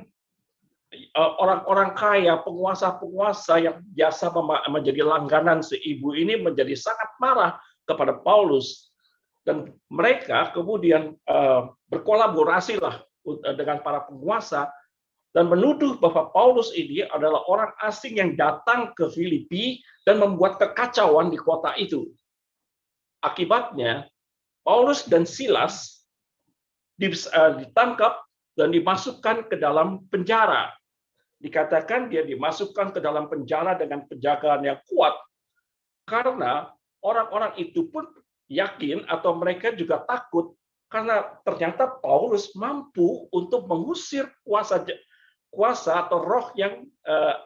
kaya, penguasa-penguasa yang biasa menjadi langganan si ibu ini menjadi sangat marah kepada Paulus, dan mereka kemudian berkolaborasilah dengan para penguasa dan menuduh bahwa Paulus ini adalah orang asing yang datang ke Filipi dan membuat kekacauan di kota itu. Akibatnya, Paulus dan Silas ditangkap dan dimasukkan ke dalam penjara. Dikatakan dia dimasukkan ke dalam penjara dengan penjagaan yang kuat, karena orang-orang itu pun yakin atau mereka juga takut karena ternyata Paulus mampu untuk mengusir kuasa atau roh yang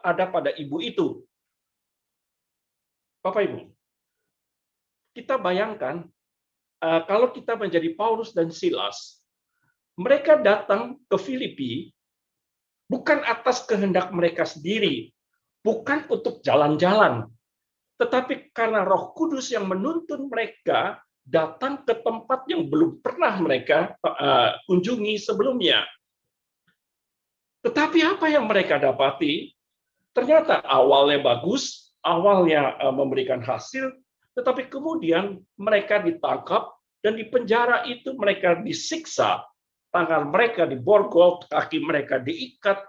ada pada ibu itu. Bapak Ibu, kita bayangkan kalau kita menjadi Paulus dan Silas, mereka datang ke Filipi bukan atas kehendak mereka sendiri, bukan untuk jalan-jalan, tetapi karena Roh Kudus yang menuntun mereka datang ke tempat yang belum pernah mereka kunjungi sebelumnya. Tetapi apa yang mereka dapati? Ternyata awalnya bagus, awalnya memberikan hasil, tetapi kemudian mereka ditangkap dan di penjara itu mereka disiksa. Tangan mereka diborgol, kaki mereka diikat,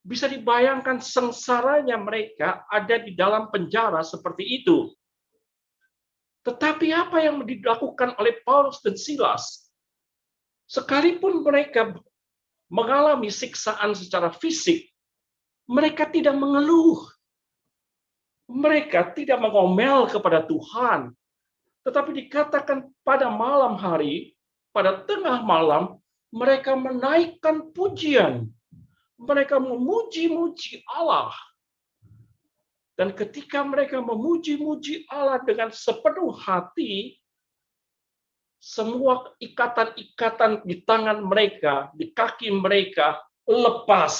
Bisa dibayangkan sengsaranya mereka ada di dalam penjara seperti itu. Tetapi apa yang dilakukan oleh Paulus dan Silas? Sekalipun mereka mengalami siksaan secara fisik, mereka tidak mengeluh. Mereka tidak mengomel kepada Tuhan. Tetapi dikatakan pada malam hari, pada tengah malam, mereka menaikkan pujian. Mereka memuji-muji Allah. Dan ketika mereka memuji-muji Allah dengan sepenuh hati, semua ikatan-ikatan di tangan mereka, di kaki mereka lepas.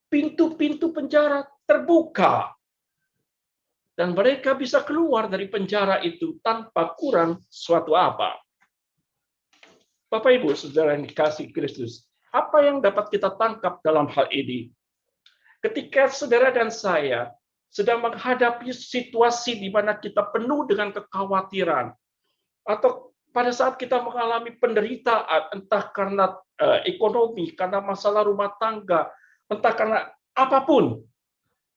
Pintu-pintu penjara terbuka. Dan mereka bisa keluar dari penjara itu tanpa kurang suatu apa. Bapak Ibu, saudara yang dikasihi Kristus, apa yang dapat kita tangkap dalam hal ini? Ketika saudara dan saya sedang menghadapi situasi di mana kita penuh dengan kekhawatiran, atau pada saat kita mengalami penderitaan, entah karena ekonomi, karena masalah rumah tangga, entah karena apapun,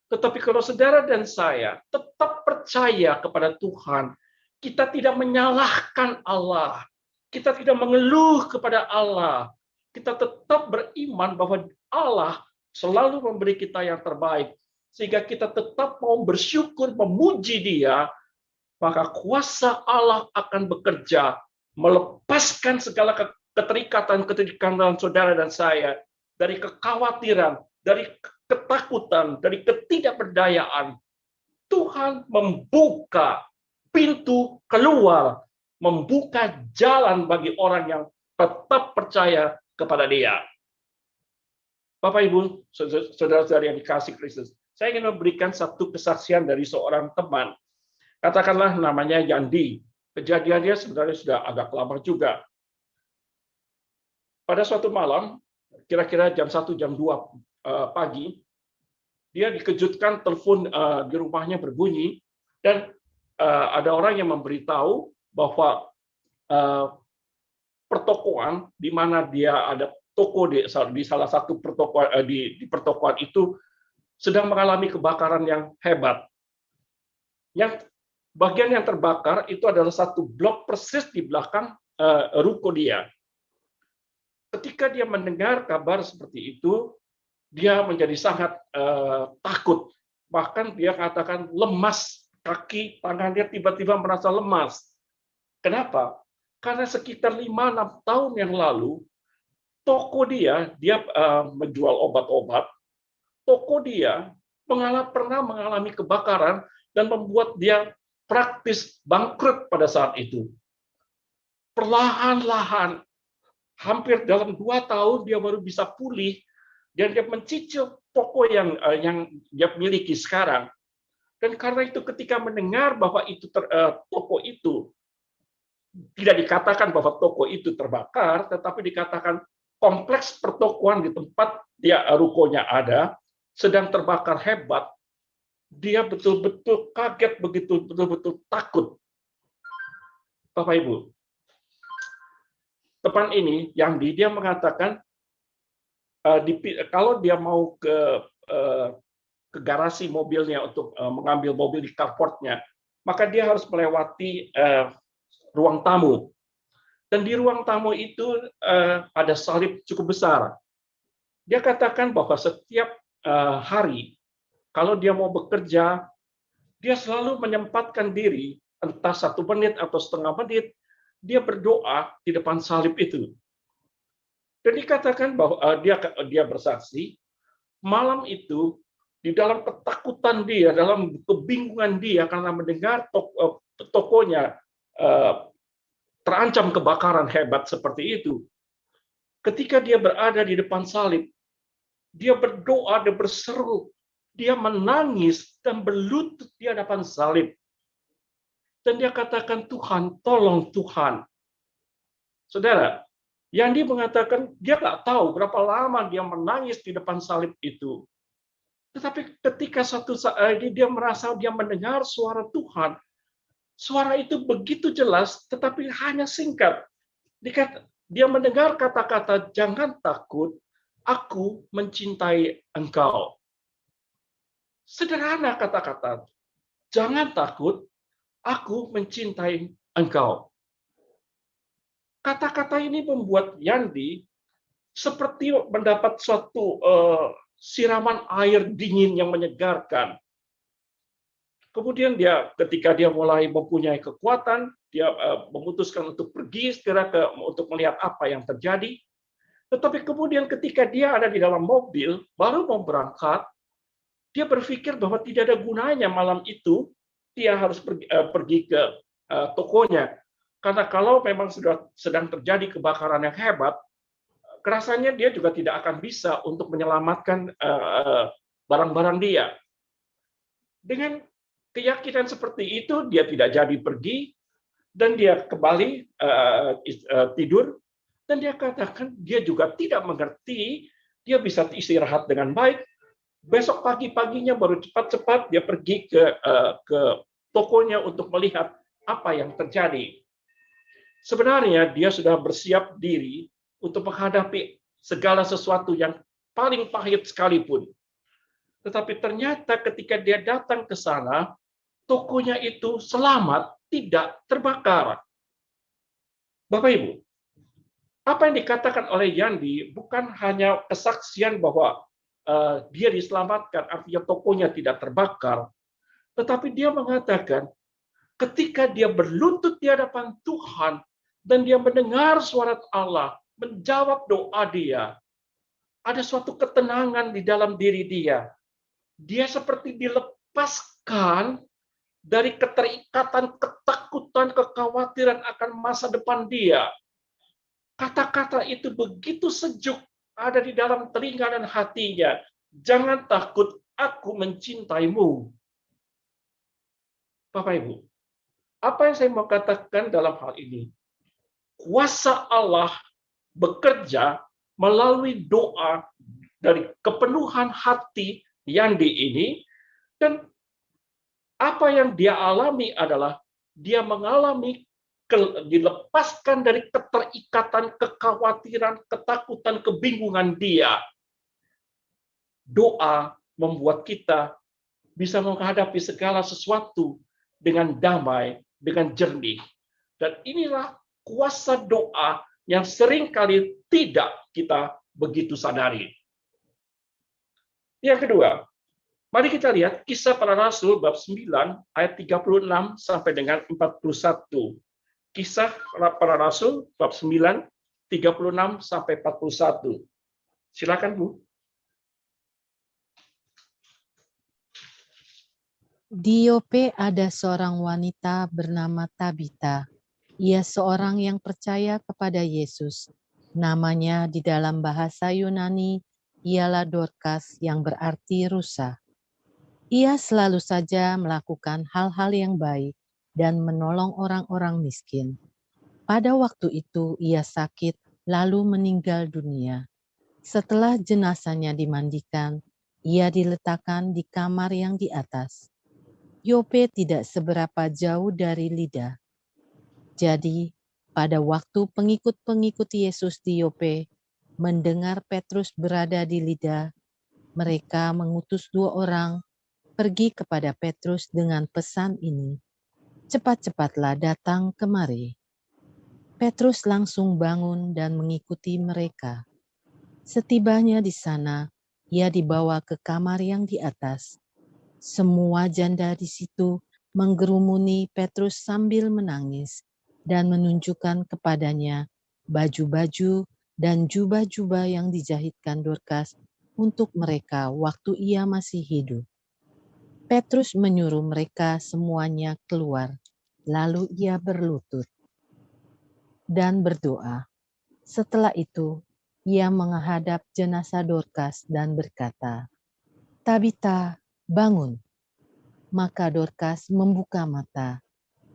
tetapi kalau saudara dan saya tetap percaya kepada Tuhan, kita tidak menyalahkan Allah, kita tidak mengeluh kepada Allah, kita tetap beriman bahwa Allah selalu memberi kita yang terbaik, sehingga kita tetap mau bersyukur, memuji Dia, maka kuasa Allah akan bekerja, melepaskan segala keterikatan saudara dan saya, dari kekhawatiran, dari ketakutan, dari ketidakberdayaan. Tuhan membuka pintu keluar, membuka jalan bagi orang yang tetap percaya kepada Dia. Bapak Ibu, saudara-saudari yang dikasihi Kristus, saya ingin memberikan satu kesaksian dari seorang teman. Katakanlah namanya Yandi. Kejadiannya sebenarnya sudah agak lama juga. Pada suatu malam, kira-kira jam 1, jam 2 pagi, dia dikejutkan telepon di rumahnya berbunyi, dan ada orang yang memberitahu bahwa pertokoan di mana dia ada toko di salah satu pertokoan di pertokoan itu sedang mengalami kebakaran yang hebat. Yang bagian yang terbakar itu adalah satu blok persis di belakang ruko dia. Ketika dia mendengar kabar seperti itu, dia menjadi sangat takut. Bahkan dia katakan lemas, kaki, tangan dia tiba-tiba merasa lemas. Kenapa? Karena sekitar 5-6 tahun yang lalu, toko dia menjual obat-obat, toko dia pernah mengalami kebakaran dan membuat dia praktis bangkrut pada saat itu. Perlahan-lahan, hampir dalam 2 tahun dia baru bisa pulih, dan dia mencicil toko yang dia miliki sekarang. Dan karena itu ketika mendengar bahwa itu toko itu tidak dikatakan bahwa toko itu terbakar, tetapi dikatakan kompleks pertokoan di tempat dia rukonya ada sedang terbakar hebat, dia betul-betul kaget, betul-betul takut. Bapak Ibu, teman ini yang dia mengatakan kalau dia mau ke garasi mobilnya untuk mengambil mobil di carportnya, maka dia harus melewati ruang tamu. Dan di ruang tamu itu ada salib cukup besar. Dia katakan bahwa setiap hari, kalau dia mau bekerja, dia selalu menyempatkan diri, entah 1 menit atau setengah menit, dia berdoa di depan salib itu. Dan dikatakan bahwa dia bersaksi, malam itu, di dalam ketakutan dia, dalam kebingungan dia karena mendengar tokonya terancam kebakaran hebat seperti itu. Ketika dia berada di depan salib, dia berdoa dan berseru, dia menangis dan berlutut di hadapan salib. Dan dia katakan, Tuhan, tolong Tuhan. Saudara, yang dia mengatakan dia nggak tahu berapa lama dia menangis di depan salib itu. Tetapi ketika satu saat dia merasa dia mendengar suara Tuhan, suara itu begitu jelas, tetapi hanya singkat. Dia mendengar kata-kata, jangan takut, aku mencintai engkau. Sederhana kata-kata, jangan takut, aku mencintai engkau. Kata-kata ini membuat Yandi seperti mendapat suatu siraman air dingin yang menyegarkan. Kemudian ketika dia mulai mempunyai kekuatan, dia memutuskan untuk pergi untuk melihat apa yang terjadi. Tetapi kemudian ketika dia ada di dalam mobil, baru mau berangkat, dia berpikir bahwa tidak ada gunanya malam itu dia harus pergi ke tokonya. Karena kalau memang sudah sedang terjadi kebakaran yang hebat, rasanya dia juga tidak akan bisa untuk menyelamatkan barang-barang dia. Dengan keyakinan seperti itu, dia tidak jadi pergi, dan dia kembali tidur, dan dia katakan dia juga tidak mengerti, dia bisa istirahat dengan baik. Besok pagi-paginya baru cepat-cepat dia pergi ke tokonya untuk melihat apa yang terjadi. Sebenarnya dia sudah bersiap diri untuk menghadapi segala sesuatu yang paling pahit sekalipun. Tetapi ternyata ketika dia datang ke sana, tokonya itu selamat, tidak terbakar. Bapak Ibu, apa yang dikatakan oleh Yandi bukan hanya kesaksian bahwa dia diselamatkan, artinya tokonya tidak terbakar, tetapi dia mengatakan ketika dia berlutut di hadapan Tuhan dan dia mendengar suara Allah, menjawab doa dia, ada suatu ketenangan di dalam diri dia. Dia seperti dilepaskan dari keterikatan, ketakutan, kekhawatiran akan masa depan dia. Kata-kata itu begitu sejuk ada di dalam telinga dan hatinya. Jangan takut, aku mencintaimu. Bapak Ibu, apa yang saya mau katakan dalam hal ini? Kuasa Allah bekerja melalui doa dari kepenuhan hati Yandi ini, dan apa yang dia alami adalah dia mengalami dilepaskan dari keterikatan, kekhawatiran, ketakutan, kebingungan dia. Doa membuat kita bisa menghadapi segala sesuatu dengan damai, dengan jernih. Dan inilah kuasa doa yang seringkali tidak kita begitu sadari. Yang kedua, mari kita lihat Kisah Para Rasul bab 9 ayat 36 sampai dengan 41. Kisah Para Rasul bab 9 36 sampai 41. Silakan, Bu. Di Yope ada seorang wanita bernama Tabita. Ia seorang yang percaya kepada Yesus. Namanya di dalam bahasa Yunani ialah Dorcas, yang berarti rusa. Ia selalu saja melakukan hal-hal yang baik dan menolong orang-orang miskin. Pada waktu itu ia sakit lalu meninggal dunia. Setelah jenazahnya dimandikan, ia diletakkan di kamar yang di atas. Yope tidak seberapa jauh dari Lida. Jadi, pada waktu pengikut-pengikut Yesus di Yope mendengar Petrus berada di Lida, mereka mengutus 2 orang pergi kepada Petrus dengan pesan ini, "Cepat-cepatlah datang kemari." Petrus langsung bangun dan mengikuti mereka. Setibanya di sana, ia dibawa ke kamar yang di atas. Semua janda di situ menggerumuni Petrus sambil menangis dan menunjukkan kepadanya baju-baju dan jubah-jubah yang dijahitkan Dorcas untuk mereka waktu ia masih hidup. Petrus menyuruh mereka semuanya keluar, lalu ia berlutut dan berdoa. Setelah itu, ia menghadap jenazah Dorcas dan berkata, "Tabita, bangun." Maka Dorcas membuka mata,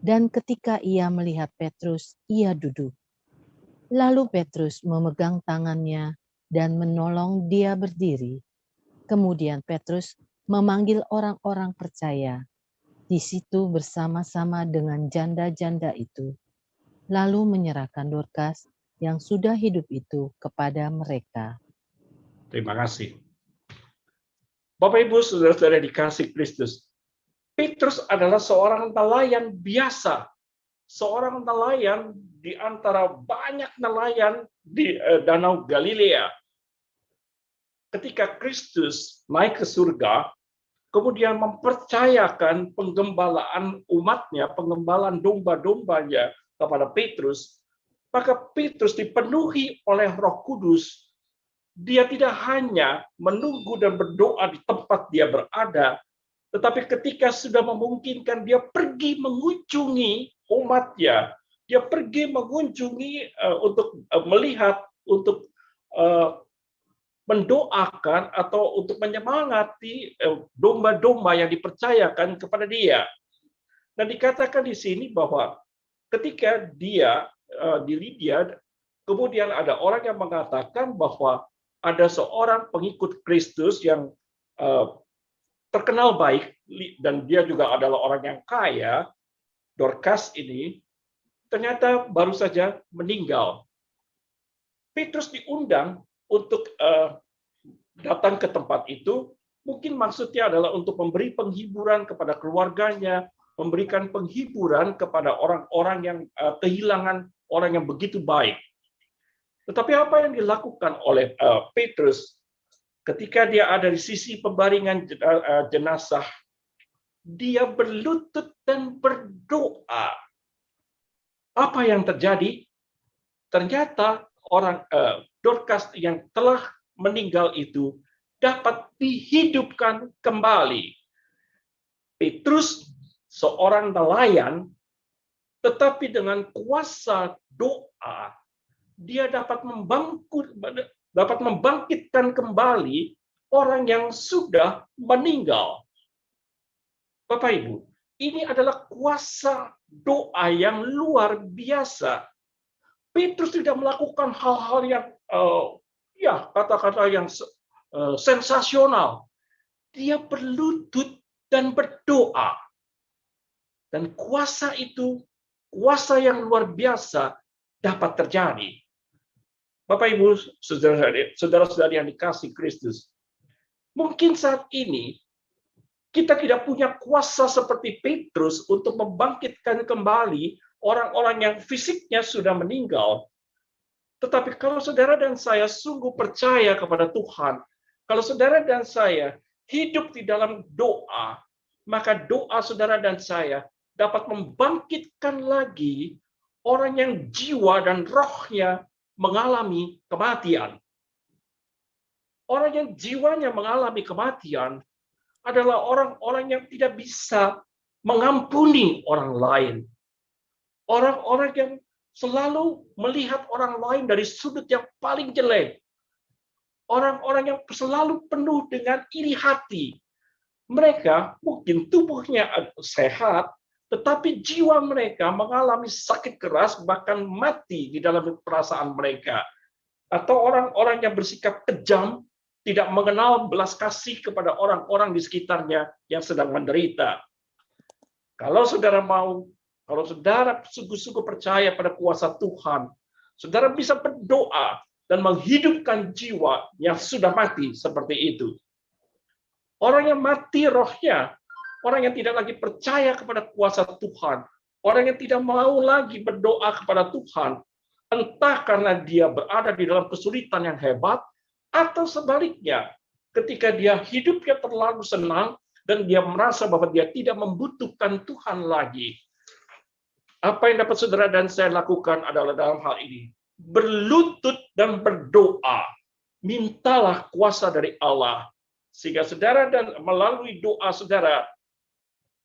dan ketika ia melihat Petrus, ia duduk. Lalu Petrus memegang tangannya dan menolong dia berdiri. Kemudian Petrus memanggil orang-orang percaya di situ bersama-sama dengan janda-janda itu, lalu menyerahkan Dorcas yang sudah hidup itu kepada mereka. Terima kasih. Bapak Ibu Saudara-saudara dikasih Kristus, Petrus adalah seorang nelayan biasa, seorang nelayan di antara banyak nelayan di Danau Galilea. Ketika Kristus naik ke surga, kemudian mempercayakan penggembalaan umatnya, penggembalaan domba-dombanya kepada Petrus, maka Petrus dipenuhi oleh Roh Kudus. Dia tidak hanya menunggu dan berdoa di tempat dia berada, tetapi ketika sudah memungkinkan, dia pergi mengunjungi umatnya. Dia pergi mengunjungi untuk melihat, untuk mendoakan atau untuk menyemangati domba-domba yang dipercayakan kepada dia. Dan dikatakan di sini bahwa ketika dia di Lydia, kemudian ada orang yang mengatakan bahwa ada seorang pengikut Kristus yang terkenal baik, dan dia juga adalah orang yang kaya, Dorcas ini, ternyata baru saja meninggal. Petrus diundang untuk datang ke tempat itu, mungkin maksudnya adalah untuk memberi penghiburan kepada keluarganya, memberikan penghiburan kepada orang-orang yang kehilangan orang yang begitu baik. Tetapi apa yang dilakukan oleh Petrus ketika dia ada di sisi pembaringan jenazah, dia berlutut dan berdoa. Apa yang terjadi? Ternyata orang Dorcas yang telah meninggal itu dapat dihidupkan kembali. Petrus seorang nelayan, tetapi dengan kuasa doa, dia dapat membangkitkan kembali orang yang sudah meninggal. Bapak Ibu, ini adalah kuasa doa yang luar biasa. Petrus tidak melakukan hal-hal yang kata-kata yang sensasional. Dia berlutut dan berdoa. Dan kuasa itu, kuasa yang luar biasa dapat terjadi. Bapak Ibu, saudara-saudari yang dikasih Kristus, mungkin saat ini kita tidak punya kuasa seperti Petrus untuk membangkitkan kembali orang-orang yang fisiknya sudah meninggal. Tetapi kalau saudara dan saya sungguh percaya kepada Tuhan, kalau saudara dan saya hidup di dalam doa, maka doa saudara dan saya dapat membangkitkan lagi orang yang jiwa dan rohnya mengalami kematian. Orang yang jiwanya mengalami kematian adalah orang-orang yang tidak bisa mengampuni orang lain. Orang-orang yang selalu melihat orang lain dari sudut yang paling jelek. Orang-orang yang selalu penuh dengan iri hati. Mereka mungkin tubuhnya sehat, tetapi jiwa mereka mengalami sakit keras, bahkan mati di dalam perasaan mereka. Atau orang-orang yang bersikap kejam, tidak mengenal belas kasih kepada orang-orang di sekitarnya yang sedang menderita. Kalau saudara mau, kalau saudara sungguh-sungguh percaya pada kuasa Tuhan, saudara bisa berdoa dan menghidupkan jiwa yang sudah mati seperti itu. Orang yang mati rohnya, orang yang tidak lagi percaya kepada kuasa Tuhan, orang yang tidak mau lagi berdoa kepada Tuhan, entah karena dia berada di dalam kesulitan yang hebat, atau sebaliknya, ketika dia hidupnya terlalu senang, dan dia merasa bahwa dia tidak membutuhkan Tuhan lagi. Apa yang dapat saudara dan saya lakukan adalah dalam hal ini, berlutut dan berdoa. Mintalah kuasa dari Allah, sehingga saudara dan melalui doa saudara,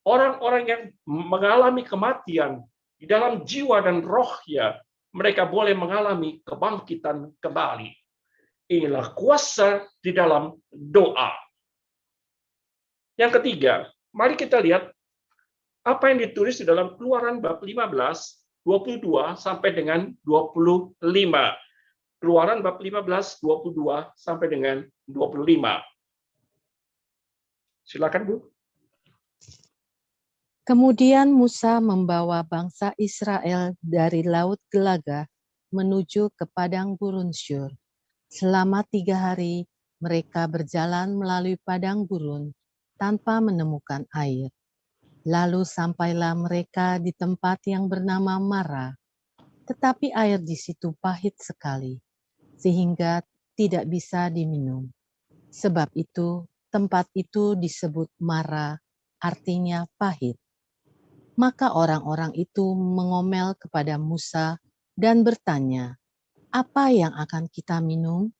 orang-orang yang mengalami kematian di dalam jiwa dan rohnya, mereka boleh mengalami kebangkitan kembali. Inilah kuasa di dalam doa. Yang ketiga, mari kita lihat apa yang ditulis di dalam Keluaran bab 15, 22 sampai dengan 25. Keluaran bab 15, 22 sampai dengan 25. Silakan, Bu. Kemudian Musa membawa bangsa Israel dari Laut Gelaga menuju ke padang gurun Syur. Selama 3 hari mereka berjalan melalui padang gurun tanpa menemukan air. Lalu sampailah mereka di tempat yang bernama Mara, tetapi air di situ pahit sekali, sehingga tidak bisa diminum. Sebab itu, tempat itu disebut Mara, artinya pahit. Maka orang-orang itu mengomel kepada Musa dan bertanya, "Apa yang akan kita minum?"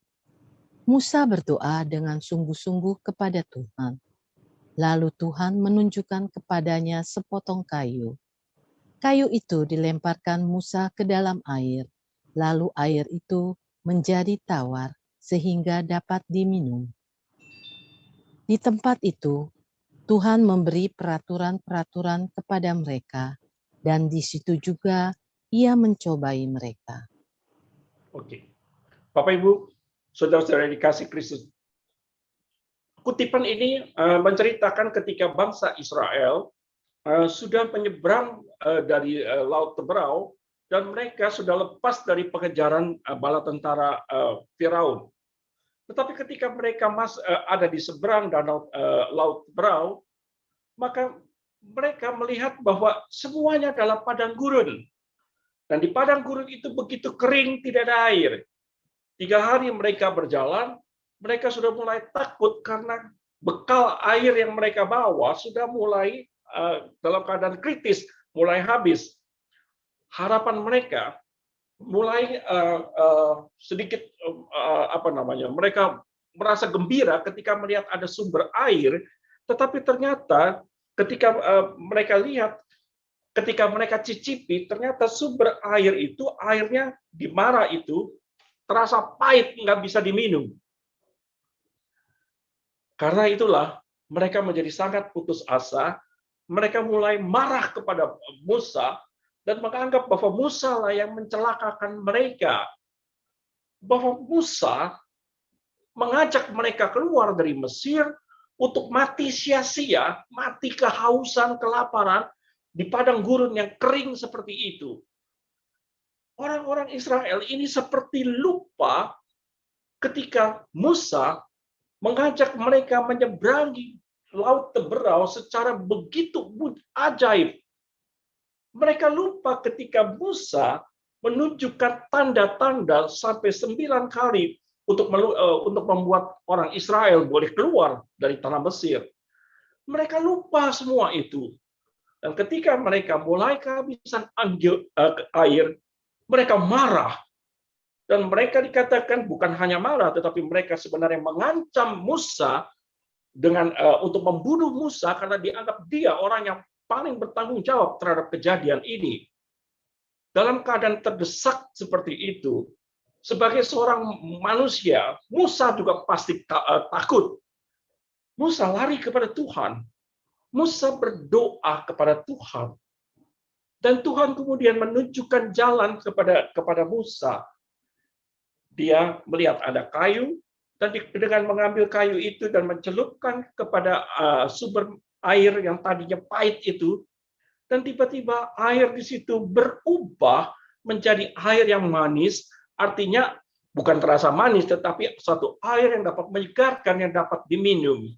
Musa berdoa dengan sungguh-sungguh kepada Tuhan. Lalu Tuhan menunjukkan kepadanya sepotong kayu. Kayu itu dilemparkan Musa ke dalam air, lalu air itu menjadi tawar sehingga dapat diminum. Di tempat itu, Tuhan memberi peraturan-peraturan kepada mereka, dan di situ juga Ia mencobai mereka. Oke. Bapak Ibu, saudara-saudara yang dikasih Kristus, kutipan ini menceritakan ketika bangsa Israel sudah menyeberang dari Laut Teberau dan mereka sudah lepas dari pengejaran bala tentara Firaun. Tetapi ketika mereka ada di seberang danau Laut Teberau, maka mereka melihat bahwa semuanya adalah padang gurun. Dan di padang gurun itu begitu kering, tidak ada air. 3 hari mereka berjalan, mereka sudah mulai takut karena bekal air yang mereka bawa sudah mulai dalam keadaan kritis, mulai habis. Harapan mereka mulai sedikit mereka merasa gembira ketika melihat ada sumber air, tetapi ternyata ketika mereka lihat, ketika mereka cicipi, ternyata sumber air itu, airnya di Mara itu terasa pahit, nggak bisa diminum. Karena itulah mereka menjadi sangat putus asa, mereka mulai marah kepada Musa, dan menganggap bahwa Musa lah yang mencelakakan mereka. Bahwa Musa mengajak mereka keluar dari Mesir untuk mati sia-sia, mati kehausan, kelaparan di padang gurun yang kering seperti itu. Orang-orang Israel ini seperti lupa ketika Musa mengajak mereka menyeberangi Laut Teberau secara begitu ajaib. Mereka lupa ketika Musa menunjukkan tanda-tanda sampai 9 kali untuk membuat orang Israel boleh keluar dari tanah Mesir. Mereka lupa semua itu. Dan ketika mereka mulai kehabisan air, mereka marah. Dan mereka dikatakan bukan hanya marah, tetapi mereka sebenarnya mengancam Musa dengan untuk membunuh Musa karena dianggap dia orang yang paling bertanggung jawab terhadap kejadian ini. Dalam keadaan terdesak seperti itu, sebagai seorang manusia, Musa juga pasti takut. Musa lari kepada Tuhan. Musa berdoa kepada Tuhan. Dan Tuhan kemudian menunjukkan jalan kepada Musa. Dia melihat ada kayu, dan dengan mengambil kayu itu dan mencelupkan kepada sumber air yang tadinya pahit itu, dan tiba-tiba air di situ berubah menjadi air yang manis, artinya bukan terasa manis, tetapi suatu air yang dapat menyegarkan, yang dapat diminum.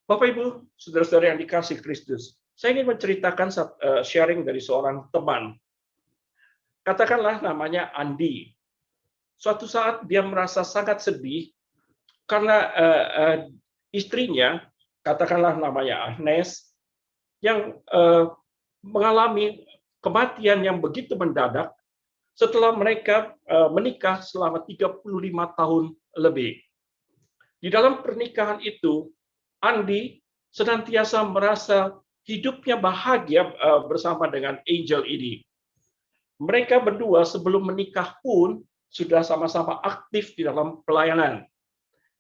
Bapak Ibu, saudara-saudara yang dikasih Kristus, saya ingin menceritakan sharing dari seorang teman. Katakanlah namanya Andi. Suatu saat dia merasa sangat sedih karena istrinya, katakanlah namanya Agnes, yang mengalami kematian yang begitu mendadak setelah mereka menikah selama 35 tahun lebih. Di dalam pernikahan itu, Andi senantiasa merasa hidupnya bahagia bersama dengan Angel ini. Mereka berdua sebelum menikah pun sudah sama-sama aktif di dalam pelayanan.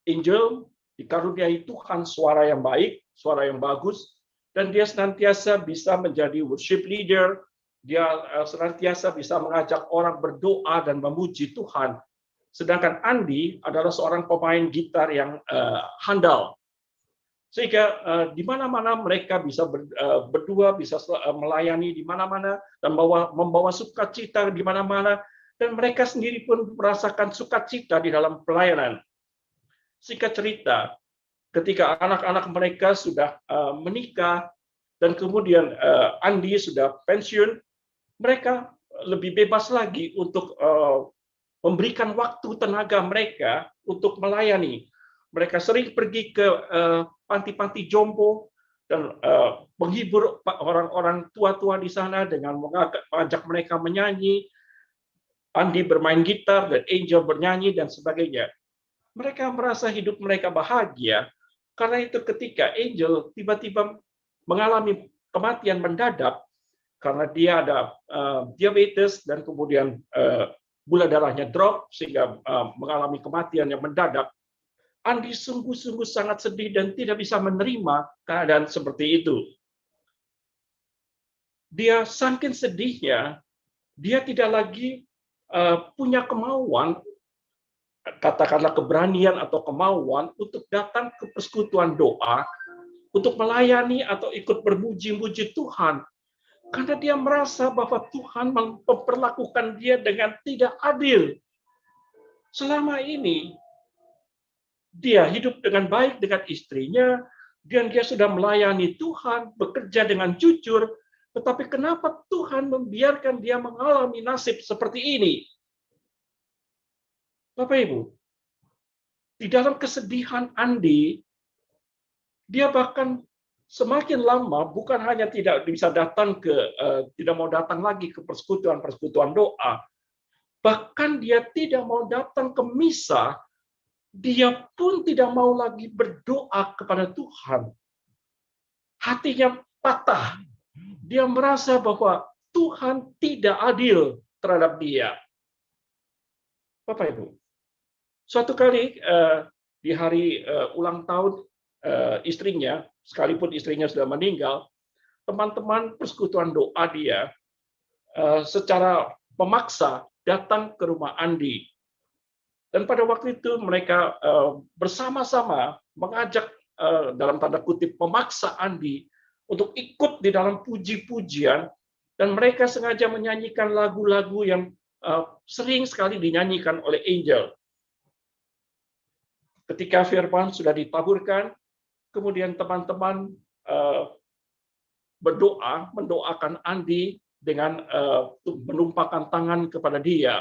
Angel dikaruniai Tuhan suara yang baik, suara yang bagus, dan dia senantiasa bisa menjadi worship leader, dia senantiasa bisa mengajak orang berdoa dan memuji Tuhan. Sedangkan Andi adalah seorang pemain gitar yang handal. Sehingga di mana-mana mereka bisa berdua, bisa melayani di mana-mana, dan membawa sukacita di mana-mana, dan mereka sendiri pun merasakan sukacita di dalam pelayanan. Singkat cerita, ketika anak-anak mereka sudah menikah dan kemudian Andi sudah pensiun, mereka lebih bebas lagi untuk memberikan waktu tenaga mereka untuk melayani. Mereka sering pergi ke panti-panti jompo dan menghibur orang-orang tua-tua di sana dengan mengajak mereka menyanyi. Andi bermain gitar dan Angel bernyanyi dan sebagainya. Mereka merasa hidup mereka bahagia. Karena itu ketika Angel tiba-tiba mengalami kematian mendadak karena dia ada diabetes dan kemudian gula darahnya drop sehingga mengalami kematian yang mendadak, Andi sungguh-sungguh sangat sedih dan tidak bisa menerima keadaan seperti itu. Dia saking sedihnya, dia tidak lagi punya kemauan, katakanlah keberanian atau kemauan untuk datang ke persekutuan doa, untuk melayani atau ikut bermuji-muji Tuhan. Karena dia merasa bahwa Tuhan memperlakukan dia dengan tidak adil. Selama ini, dia hidup dengan baik dengan istrinya, dan dia sudah melayani Tuhan, bekerja dengan jujur, tetapi kenapa Tuhan membiarkan dia mengalami nasib seperti ini? Bapak Ibu, di dalam kesedihan Andi, dia bahkan semakin lama bukan hanya tidak bisa datang tidak mau datang lagi ke persekutuan doa, bahkan dia tidak mau datang ke misa, dia pun tidak mau lagi berdoa kepada Tuhan. Hatinya patah. Dia merasa bahwa Tuhan tidak adil terhadap dia. Bapak Ibu, suatu kali di hari ulang tahun istrinya, sekalipun istrinya sudah meninggal, teman-teman persekutuan doa dia secara memaksa datang ke rumah Andi. Dan pada waktu itu mereka bersama-sama mengajak dalam tanda kutip memaksa Andi untuk ikut di dalam puji-pujian, dan mereka sengaja menyanyikan lagu-lagu yang sering sekali dinyanyikan oleh Angel. Ketika firman sudah ditaburkan, kemudian teman-teman mendoakan Andi dengan menumpahkan tangan kepada dia.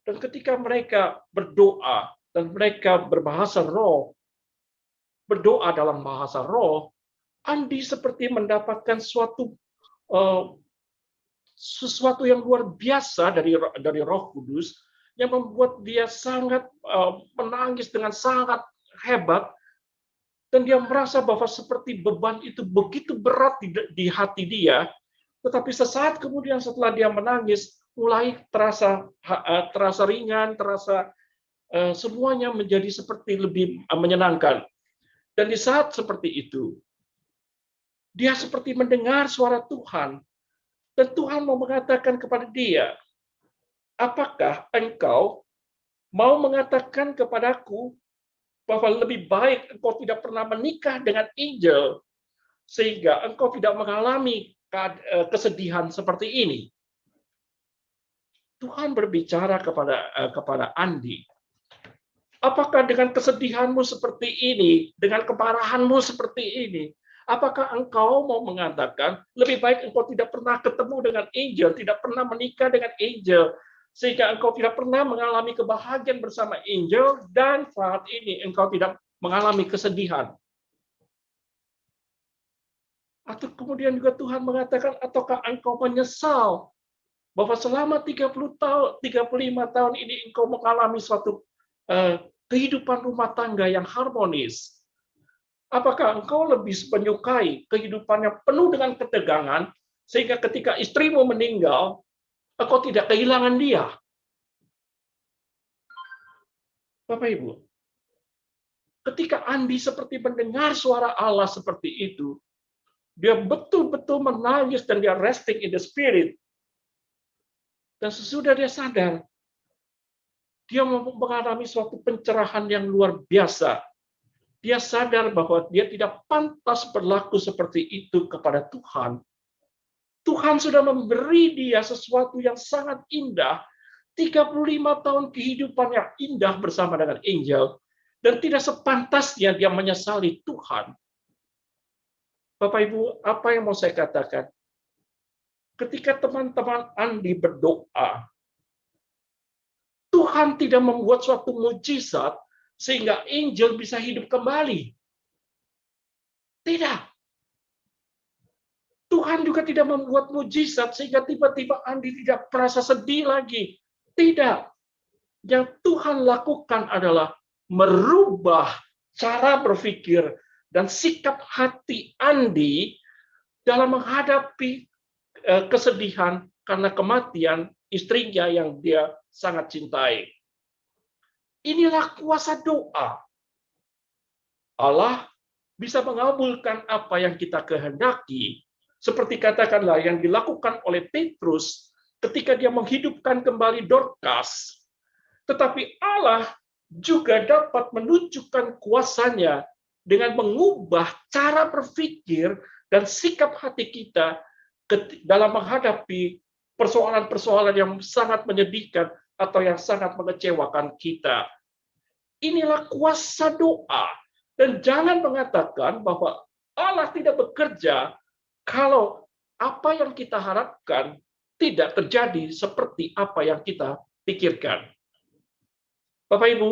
Dan ketika mereka berdoa dan mereka berbahasa roh, berdoa dalam bahasa roh, Andi seperti mendapatkan sesuatu yang luar biasa dari Roh Kudus yang membuat dia sangat menangis dengan sangat hebat, dan dia merasa bahwa seperti beban itu begitu berat di hati dia. Tetapi sesaat kemudian setelah dia menangis, mulai terasa ringan, terasa semuanya menjadi seperti lebih menyenangkan. Dan di saat seperti itu, dia seperti mendengar suara Tuhan, dan Tuhan mau mengatakan kepada dia, apakah engkau mau mengatakan kepadaku bahwa lebih baik engkau tidak pernah menikah dengan Angel, sehingga engkau tidak mengalami kesedihan seperti ini? Tuhan berbicara kepada Andi, apakah dengan kesedihanmu seperti ini, dengan kemarahanmu seperti ini, apakah engkau mau mengatakan lebih baik engkau tidak pernah ketemu dengan Angel, tidak pernah menikah dengan Angel, sehingga engkau tidak pernah mengalami kebahagiaan bersama Angel, dan saat ini engkau tidak mengalami kesedihan? Atau kemudian juga Tuhan mengatakan, ataukah engkau menyesal bahwa selama 35 tahun ini engkau mengalami suatu kehidupan rumah tangga yang harmonis? Apakah engkau lebih menyukai kehidupan yang penuh dengan ketegangan, sehingga ketika istrimu meninggal, engkau tidak kehilangan dia? Bapak Ibu, ketika Andi seperti mendengar suara Allah seperti itu, dia betul-betul menangis dan dia resting in the spirit. Dan sesudah dia sadar, dia mengalami suatu pencerahan yang luar biasa. Dia sadar bahwa dia tidak pantas berlaku seperti itu kepada Tuhan. Tuhan sudah memberi dia sesuatu yang sangat indah, 35 tahun kehidupan yang indah bersama dengan Angel, dan tidak sepantasnya dia menyesali Tuhan. Bapak Ibu, apa yang mau saya katakan? Ketika teman-teman Andi berdoa, Tuhan tidak membuat suatu mujizat sehingga Angel bisa hidup kembali. Tidak. Tuhan juga tidak membuat mujizat sehingga tiba-tiba Andi tidak merasa sedih lagi. Tidak. Yang Tuhan lakukan adalah merubah cara berpikir dan sikap hati Andi dalam menghadapi kesedihan karena kematian istrinya yang dia sangat cintai. Inilah kuasa doa. Allah bisa mengabulkan apa yang kita kehendaki, seperti katakanlah yang dilakukan oleh Petrus ketika dia menghidupkan kembali Dorcas. Tetapi Allah juga dapat menunjukkan kuasanya dengan mengubah cara berpikir dan sikap hati kita dalam menghadapi persoalan-persoalan yang sangat menyedihkan atau yang sangat mengecewakan kita. Inilah kuasa doa. Dan jangan mengatakan bahwa Allah tidak bekerja kalau apa yang kita harapkan tidak terjadi seperti apa yang kita pikirkan. Bapak Ibu,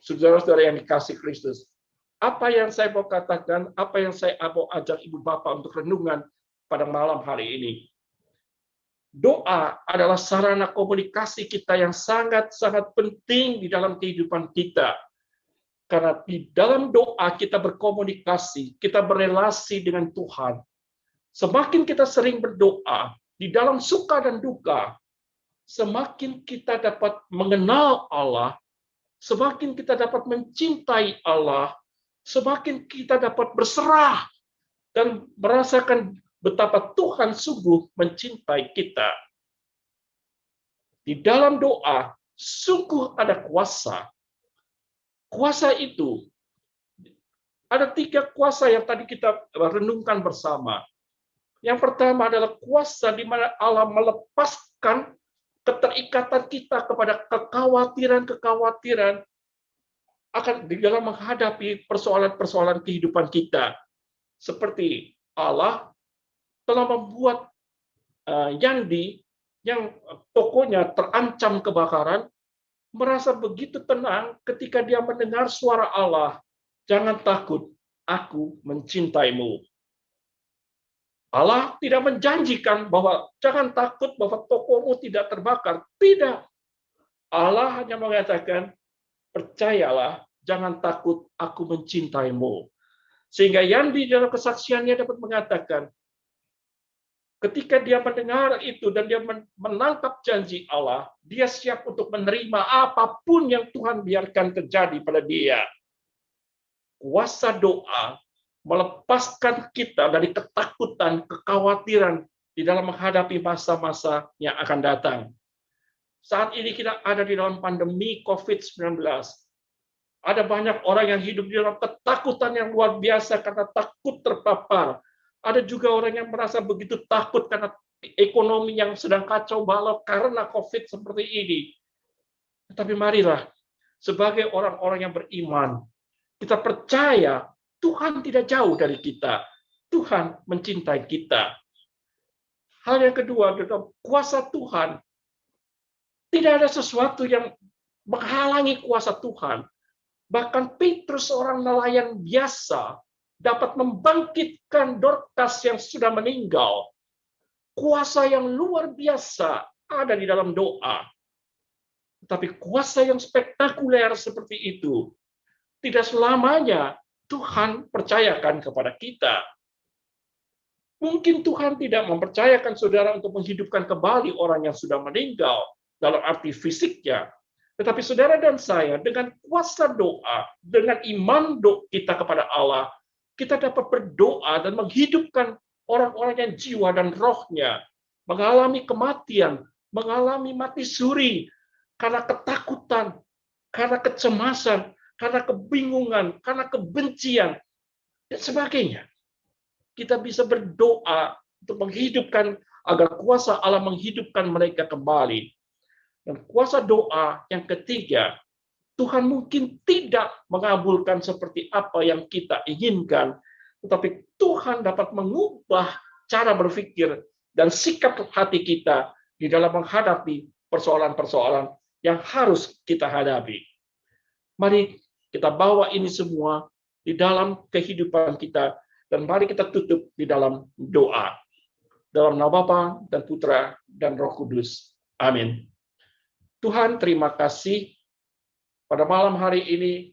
saudara-saudara yang dikasih Kristus, apa yang saya mau katakan, apa yang saya mau ajak Ibu Bapak untuk renungan pada malam hari ini. Doa adalah sarana komunikasi kita yang sangat-sangat penting di dalam kehidupan kita. Karena di dalam doa kita berkomunikasi, kita berelasi dengan Tuhan. Semakin kita sering berdoa, di dalam suka dan duka, semakin kita dapat mengenal Allah, semakin kita dapat mencintai Allah, semakin kita dapat berserah dan merasakan betapa Tuhan sungguh mencintai kita. Di dalam doa, sungguh ada kuasa. Kuasa itu, ada 3 kuasa yang tadi kita renungkan bersama. Yang pertama adalah kuasa di mana Allah melepaskan keterikatan kita kepada kekhawatiran-kekhawatiran akan di dalam menghadapi persoalan-persoalan kehidupan kita. Seperti Allah telah membuat Yandi yang tokonya terancam kebakaran merasa begitu tenang ketika dia mendengar suara Allah. Jangan takut, aku mencintaimu. Allah tidak menjanjikan bahwa jangan takut bahwa tokomu tidak terbakar. Tidak. Allah hanya mengatakan, percayalah, jangan takut, aku mencintaimu. Sehingga Yandi dalam kesaksiannya dapat mengatakan, ketika dia mendengar itu dan dia menangkap janji Allah, dia siap untuk menerima apapun yang Tuhan biarkan terjadi pada dia. Kuasa doa melepaskan kita dari ketakutan, kekhawatiran di dalam menghadapi masa-masa yang akan datang. Saat ini kita ada di dalam pandemi COVID-19. Ada banyak orang yang hidup di dalam ketakutan yang luar biasa karena takut terpapar. Ada juga orang yang merasa begitu takut karena ekonomi yang sedang kacau balau karena COVID seperti ini. Tetapi marilah, sebagai orang-orang yang beriman, kita percaya Tuhan tidak jauh dari kita. Tuhan mencintai kita. Hal yang kedua, dalam kuasa Tuhan, tidak ada sesuatu yang menghalangi kuasa Tuhan. Bahkan Petrus, seorang nelayan biasa, dapat membangkitkan Dorcas yang sudah meninggal. Kuasa yang luar biasa ada di dalam doa. Tetapi kuasa yang spektakuler seperti itu tidak selamanya Tuhan percayakan kepada kita. Mungkin Tuhan tidak mempercayakan saudara untuk menghidupkan kembali orang yang sudah meninggal dalam arti fisiknya. Tetapi saudara dan saya dengan kuasa doa, dengan iman kita kepada Allah, kita dapat berdoa dan menghidupkan orang-orang yang jiwa dan rohnya mengalami kematian, mengalami mati suri karena ketakutan, karena kecemasan, karena kebingungan, karena kebencian, dan sebagainya. Kita bisa berdoa untuk menghidupkan, agar kuasa Allah menghidupkan mereka kembali. Dan kuasa doa yang ketiga, Tuhan mungkin tidak mengabulkan seperti apa yang kita inginkan, tetapi Tuhan dapat mengubah cara berpikir dan sikap hati kita di dalam menghadapi persoalan-persoalan yang harus kita hadapi. Mari kita bawa ini semua di dalam kehidupan kita, dan mari kita tutup di dalam doa. Dalam nama Bapa dan Putra dan Roh Kudus. Amin. Tuhan, terima kasih pada malam hari ini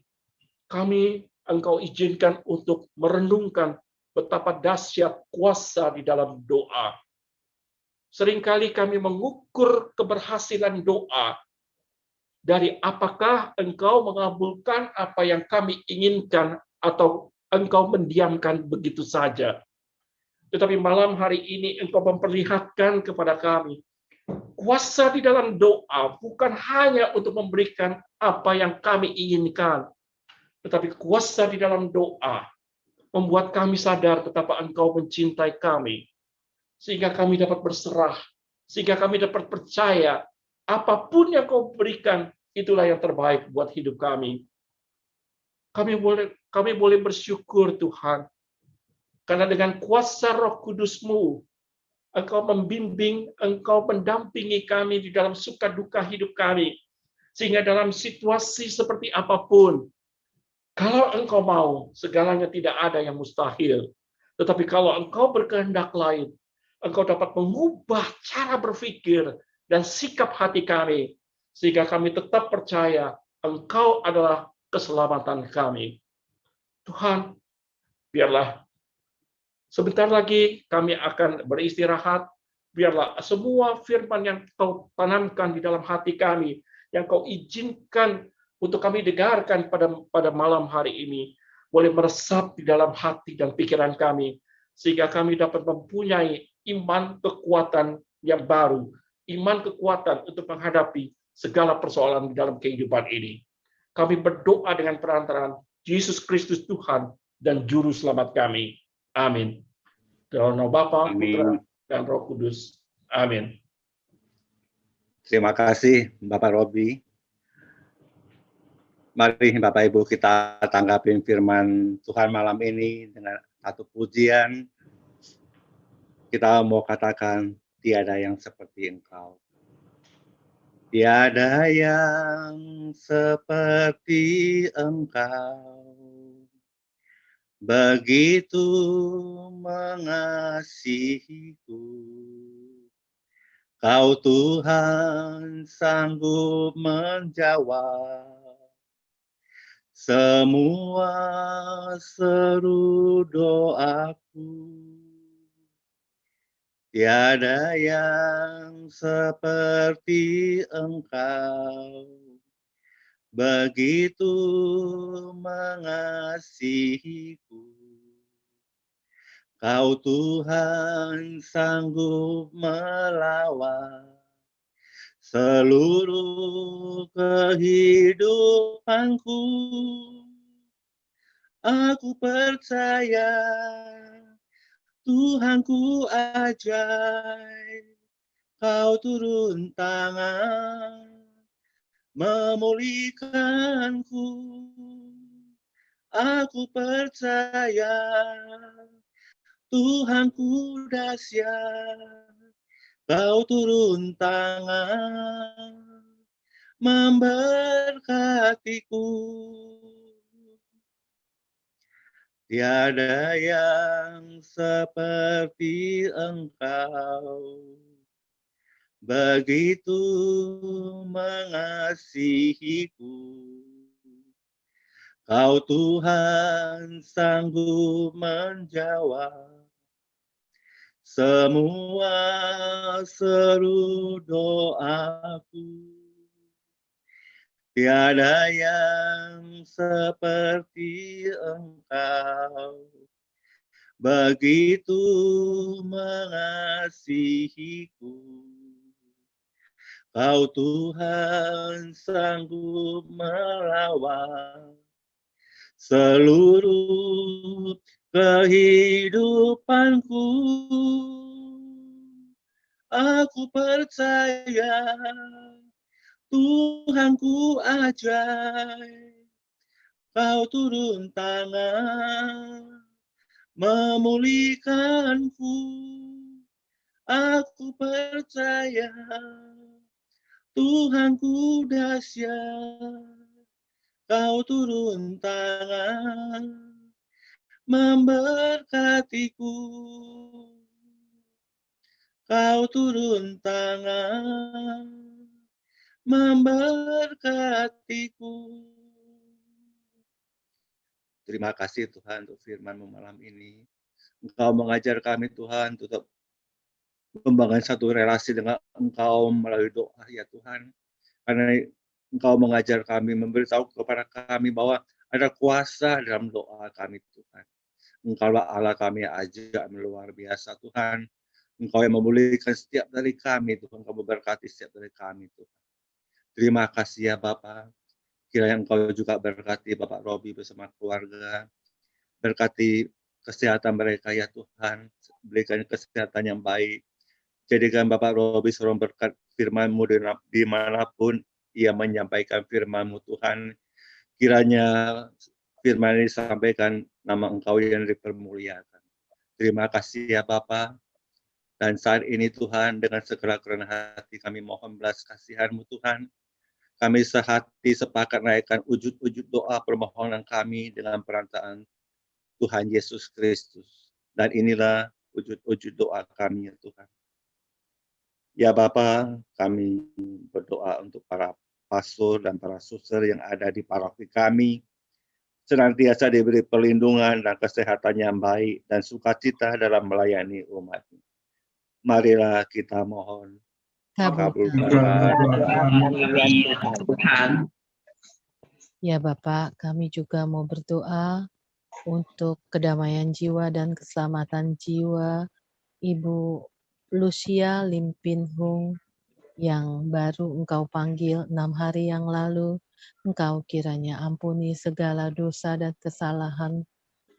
Engkau izinkan untuk merenungkan betapa dahsyat kuasa di dalam doa. Seringkali kami mengukur keberhasilan doa dari apakah Engkau mengabulkan apa yang kami inginkan atau Engkau mendiamkan begitu saja. Tetapi malam hari ini Engkau memperlihatkan kepada kami kuasa di dalam doa bukan hanya untuk memberikan apa yang kami inginkan, tetapi kuasa di dalam doa membuat kami sadar betapa Engkau mencintai kami, sehingga kami dapat berserah, sehingga kami dapat percaya apapun yang Kau berikan itulah yang terbaik buat hidup kami. Kami boleh bersyukur Tuhan, karena dengan kuasa Roh Kudus-Mu, Engkau membimbing, Engkau mendampingi kami di dalam suka duka hidup kami. Sehingga dalam situasi seperti apapun, kalau Engkau mau, segalanya tidak ada yang mustahil. Tetapi kalau Engkau berkehendak lain, Engkau dapat mengubah cara berpikir dan sikap hati kami, sehingga kami tetap percaya Engkau adalah keselamatan kami. Tuhan, biarlah sebentar lagi kami akan beristirahat. Biarlah semua firman yang Kau tanamkan di dalam hati kami, yang Kau izinkan untuk kami dengarkan pada malam hari ini, boleh meresap di dalam hati dan pikiran kami, sehingga kami dapat mempunyai iman kekuatan yang baru, iman kekuatan untuk menghadapi segala persoalan di dalam kehidupan ini. Kami berdoa dengan perantaraan Yesus Kristus Tuhan dan Juru Selamat kami. Amin. Dalam nama Bapa, Putra, dan Roh Kudus. Amin. Terima kasih Bapak Robi. Mari Bapak Ibu kita tanggapi firman Tuhan malam ini dengan satu pujian. Kita mau katakan, tiada yang seperti Engkau. Tiada yang seperti Engkau. Begitu mengasihiku, Kau Tuhan sanggup menjawab semua seru doaku. Tiada yang seperti Engkau. Begitu mengasihiku, Kau Tuhan sanggup melawan seluruh kehidupanku. Aku percaya Tuhanku ajaib, Kau turun tangan memulihkanku. Aku percaya Tuhanku dahsyat, Kau turun tangan memberkatiku. Tiada yang seperti Engkau. Begitu mengasihiku, Kau Tuhan sanggup menjawab semua seru doaku. Tiada yang seperti Engkau. Begitu mengasihiku, Kau Tuhan sanggup melawan seluruh kehidupanku. Aku percaya Tuhanku ajaib, Kau turun tangan, memulihkanku. Aku percaya, Tuhanku dahsyat, Kau turun tangan, memberkatiku. Kau turun tangan, memberkatiku. Terima kasih Tuhan untuk firman-Mu malam ini. Engkau mengajar kami Tuhan untuk membangun satu relasi dengan Engkau melalui doa ya Tuhan. Karena Engkau mengajar kami, memberitahu kepada kami bahwa ada kuasa dalam doa kami Tuhan. Engkaulah Allah kami ajaib luar biasa Tuhan. Engkau yang memulihkan setiap dari kami Tuhan. Engkau memberkati setiap dari kami Tuhan. Terima kasih ya Bapak. Kiranya Engkau juga berkati Bapak Robi bersama keluarga. Berkati kesehatan mereka ya Tuhan. Berikan kesehatan yang baik. Jadikan Bapak Robi seorang berkat firman-Mu dimanapun ia menyampaikan firman-Mu Tuhan. Kiranya firman ini disampaikan, nama Engkau yang dipermuliakan. Terima kasih ya Bapak. Dan saat ini Tuhan, dengan segala kerendahan hati kami mohon belas kasihan-Mu Tuhan. Kami sehati sepakat naikkan wujud-wujud doa permohonan kami dengan perantaraan Tuhan Yesus Kristus. Dan inilah wujud-wujud doa kami ya Tuhan. Ya Bapa, kami berdoa untuk para pastor dan para suster yang ada di paroki kami, senantiasa diberi perlindungan dan kesehatan yang baik dan sukacita dalam melayani umat. Marilah kita mohon. Kabulkanlah Tuhan. Ya Bapak, kami juga mau berdoa untuk kedamaian jiwa dan keselamatan jiwa Ibu Lucia Limpin Hung yang baru Engkau panggil 6 hari yang lalu. Engkau kiranya ampuni segala dosa dan kesalahan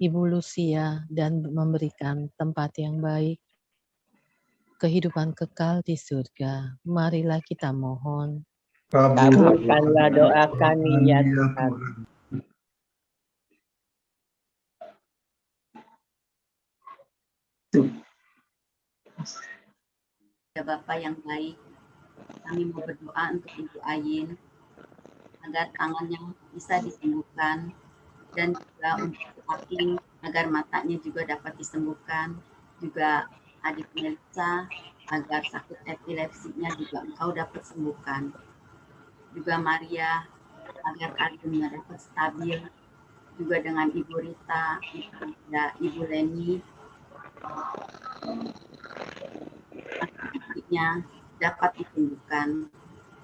Ibu Lucia dan memberikan tempat yang baik, kehidupan kekal di surga. Marilah kita mohon. Kabulkanlah doa kami ya Tuhan. Ya Bapa yang baik, kami mau berdoa untuk Ibu Ayin agar tangannya bisa disembuhkan dan juga untuk Aking agar matanya juga dapat disembuhkan, juga adik Melissa agar sakit epilepsinya juga Engkau dapat sembuhkan, juga Maria agar kandungnya dapat stabil, juga dengan Ibu Rita, Ibu Leni anak-anaknya dapat disembuhkan.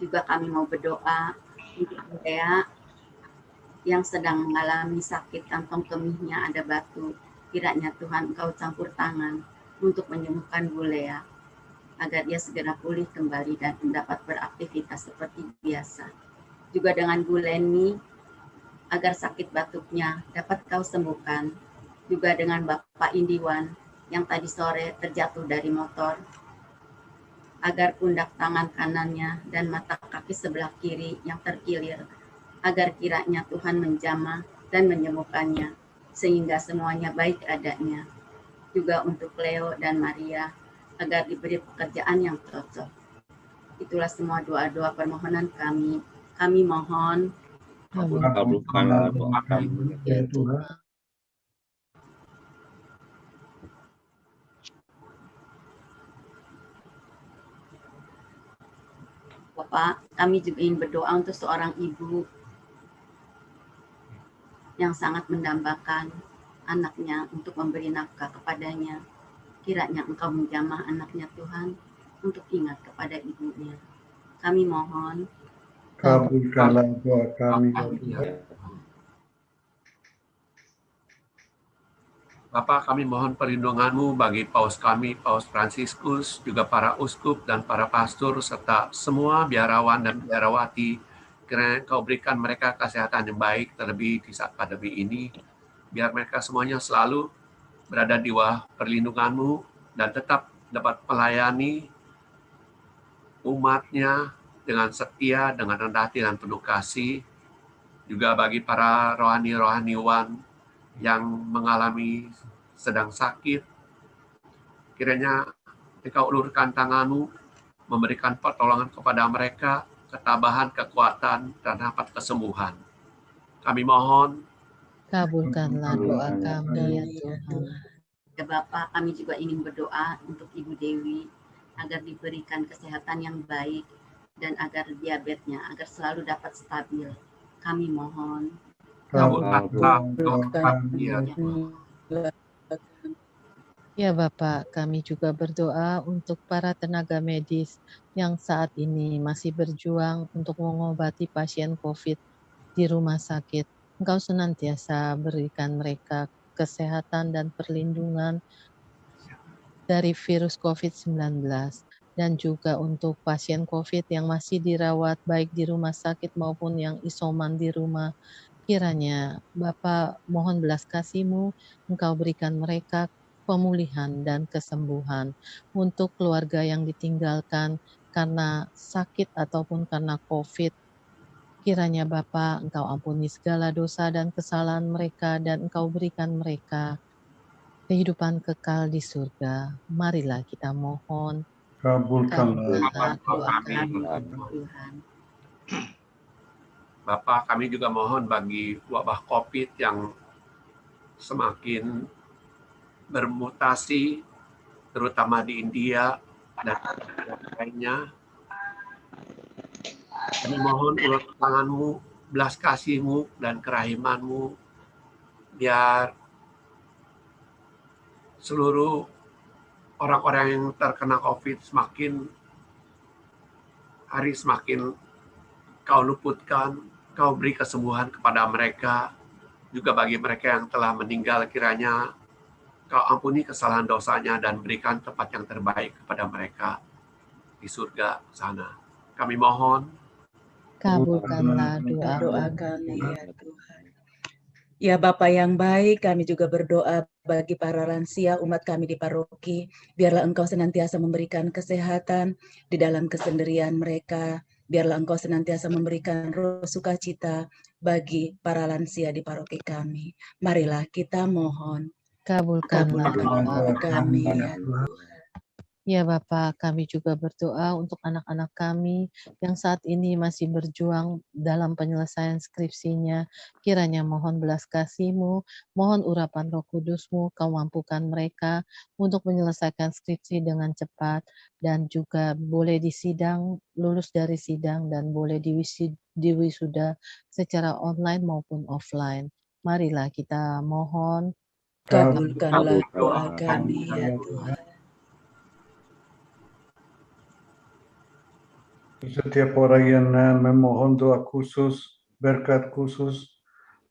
Juga kami mau berdoa untuk Lea yang sedang mengalami sakit kantong kemihnya ada batu. Kiranya Tuhan Engkau campur tangan untuk menyembuhkan Bu Lea agar dia segera pulih kembali dan dapat beraktivitas seperti biasa. Juga dengan Bu Leni agar sakit batuknya dapat Kau sembuhkan. Juga dengan Bapak Indiwan yang tadi sore terjatuh dari motor, agar pundak tangan kanannya dan mata kaki sebelah kiri yang terkilir, agar kiranya Tuhan menjamah dan menyembuhkannya, sehingga semuanya baik adanya. Juga untuk Leo dan Maria, agar diberi pekerjaan yang cocok. Itulah semua doa-doa permohonan kami. Kami mohon. Kabulkanlah doa kami ya Tuhan. Bapak, kami juga ingin berdoa untuk seorang ibu yang sangat mendambakan anaknya untuk memberi nafkah kepadanya. Kiranya Engkau menjamah anaknya Tuhan untuk ingat kepada ibunya. Kami mohon. Kabulkanlah doa kami ya Tuhan. Bapak, kami mohon perlindungan-Mu bagi paus kami, Paus Fransiskus, juga para uskup dan para pastor, serta semua biarawan dan biarawati. Kiranya Kau berikan mereka kesehatan yang baik, terlebih di saat pandemi ini. Biar mereka semuanya selalu berada di bawah perlindungan-Mu dan tetap dapat melayani umatnya dengan setia, dengan rendah hati dan penuh kasih. Juga bagi para rohani-rohaniwan yang mengalami sedang sakit, kiranya Engkau ulurkan tangan-Mu, memberikan pertolongan kepada mereka, ketabahan, kekuatan, dan dapat kesembuhan. Kami mohon, Kabulkanlah doa kami ya Tuhan. Ya Bapa, kami juga ingin berdoa untuk Ibu Dewi agar diberikan kesehatan yang baik dan agar diabetesnya agar selalu dapat stabil. Kami mohon. kabulkanlah doa kami ya Tuhan. Ya Bapak, kami juga berdoa untuk para tenaga medis yang saat ini masih berjuang untuk mengobati pasien COVID di rumah sakit. Engkau senantiasa berikan mereka kesehatan dan perlindungan dari virus COVID-19. Dan juga untuk pasien COVID yang masih dirawat baik di rumah sakit maupun yang isoman di rumah. Kiranya Bapa mohon belas kasih-Mu, Engkau berikan mereka pemulihan dan kesembuhan. Untuk keluarga yang ditinggalkan karena sakit ataupun karena COVID, kiranya Bapa Engkau ampuni segala dosa dan kesalahan mereka dan Engkau berikan mereka kehidupan kekal di surga. Marilah kita mohon. Kabulkanlah doa kami, Tuhan. Bapak, kami juga mohon bagi wabah COVID yang semakin bermutasi, terutama di India dan lainnya. Kami mohon ulur tangan-Mu, belas kasih-Mu, dan kerahiman-Mu, biar seluruh orang-orang yang terkena COVID semakin hari semakin Kau luputkan, Kau beri kesembuhan kepada mereka, juga bagi mereka yang telah meninggal kiranya Kau ampuni kesalahan dosanya dan berikan tempat yang terbaik kepada mereka di surga sana. Kami mohon, kabulkanlah doa kami ya Tuhan. Ya Bapa yang baik, kami juga berdoa bagi para lansia umat kami di paroki. Biarlah Engkau senantiasa memberikan kesehatan di dalam kesendirian mereka. Biarlah Engkau senantiasa memberikan roh sukacita bagi para lansia di paroki kami. Marilah kita mohon. kabulkanlah doa kami ya Tuhan. Ya Bapak, kami juga berdoa untuk anak-anak kami yang saat ini masih berjuang dalam penyelesaian skripsinya. Kiranya mohon belas kasih-Mu, mohon urapan Roh Kudus-Mu, Kau mampukan mereka untuk menyelesaikan skripsi dengan cepat dan juga boleh disidang, lulus dari sidang dan boleh diwisuda secara online maupun offline. Marilah kita mohon. Kabulkanlah doa kami ya Tuhan. Setiap orang yang memohon doa khusus, berkat khusus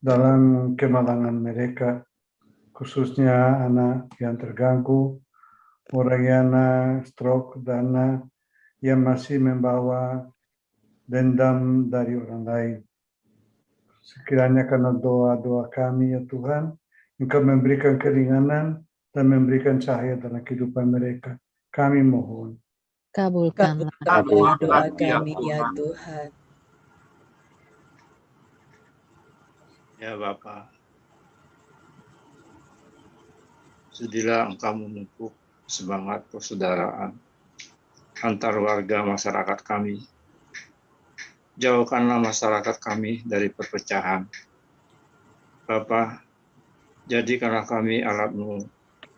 dalam kemalangan mereka, khususnya anak yang terganggu, orang yang stroke, dan yang masih membawa dendam dari orang lain. Sekiranya karena doa-doa kami ya Tuhan, Engkau memberikan keringanan dan memberikan cahaya dalam kehidupan mereka. Kami mohon. Kabulkanlah doa kami ya Tuhan. Ya Bapa, sudilah Engkau memupuk semangat persaudaraan antar warga masyarakat kami. Jauhkanlah masyarakat kami dari perpecahan. Bapa, jadikanlah kami alat-Mu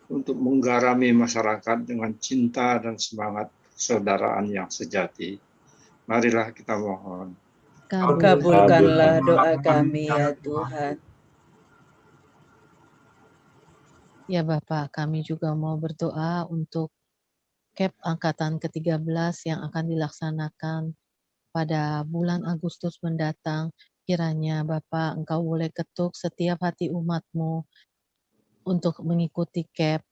untuk menggarami masyarakat dengan cinta dan semangat persaudaraan yang sejati. Marilah kita mohon. Kabulkanlah doa kami ya Tuhan. Ya Bapak, kami juga mau berdoa untuk KEP Angkatan ke-13 yang akan dilaksanakan pada bulan Agustus mendatang. Kiranya Bapak, Engkau boleh ketuk setiap hati umat-Mu untuk mengikuti KEP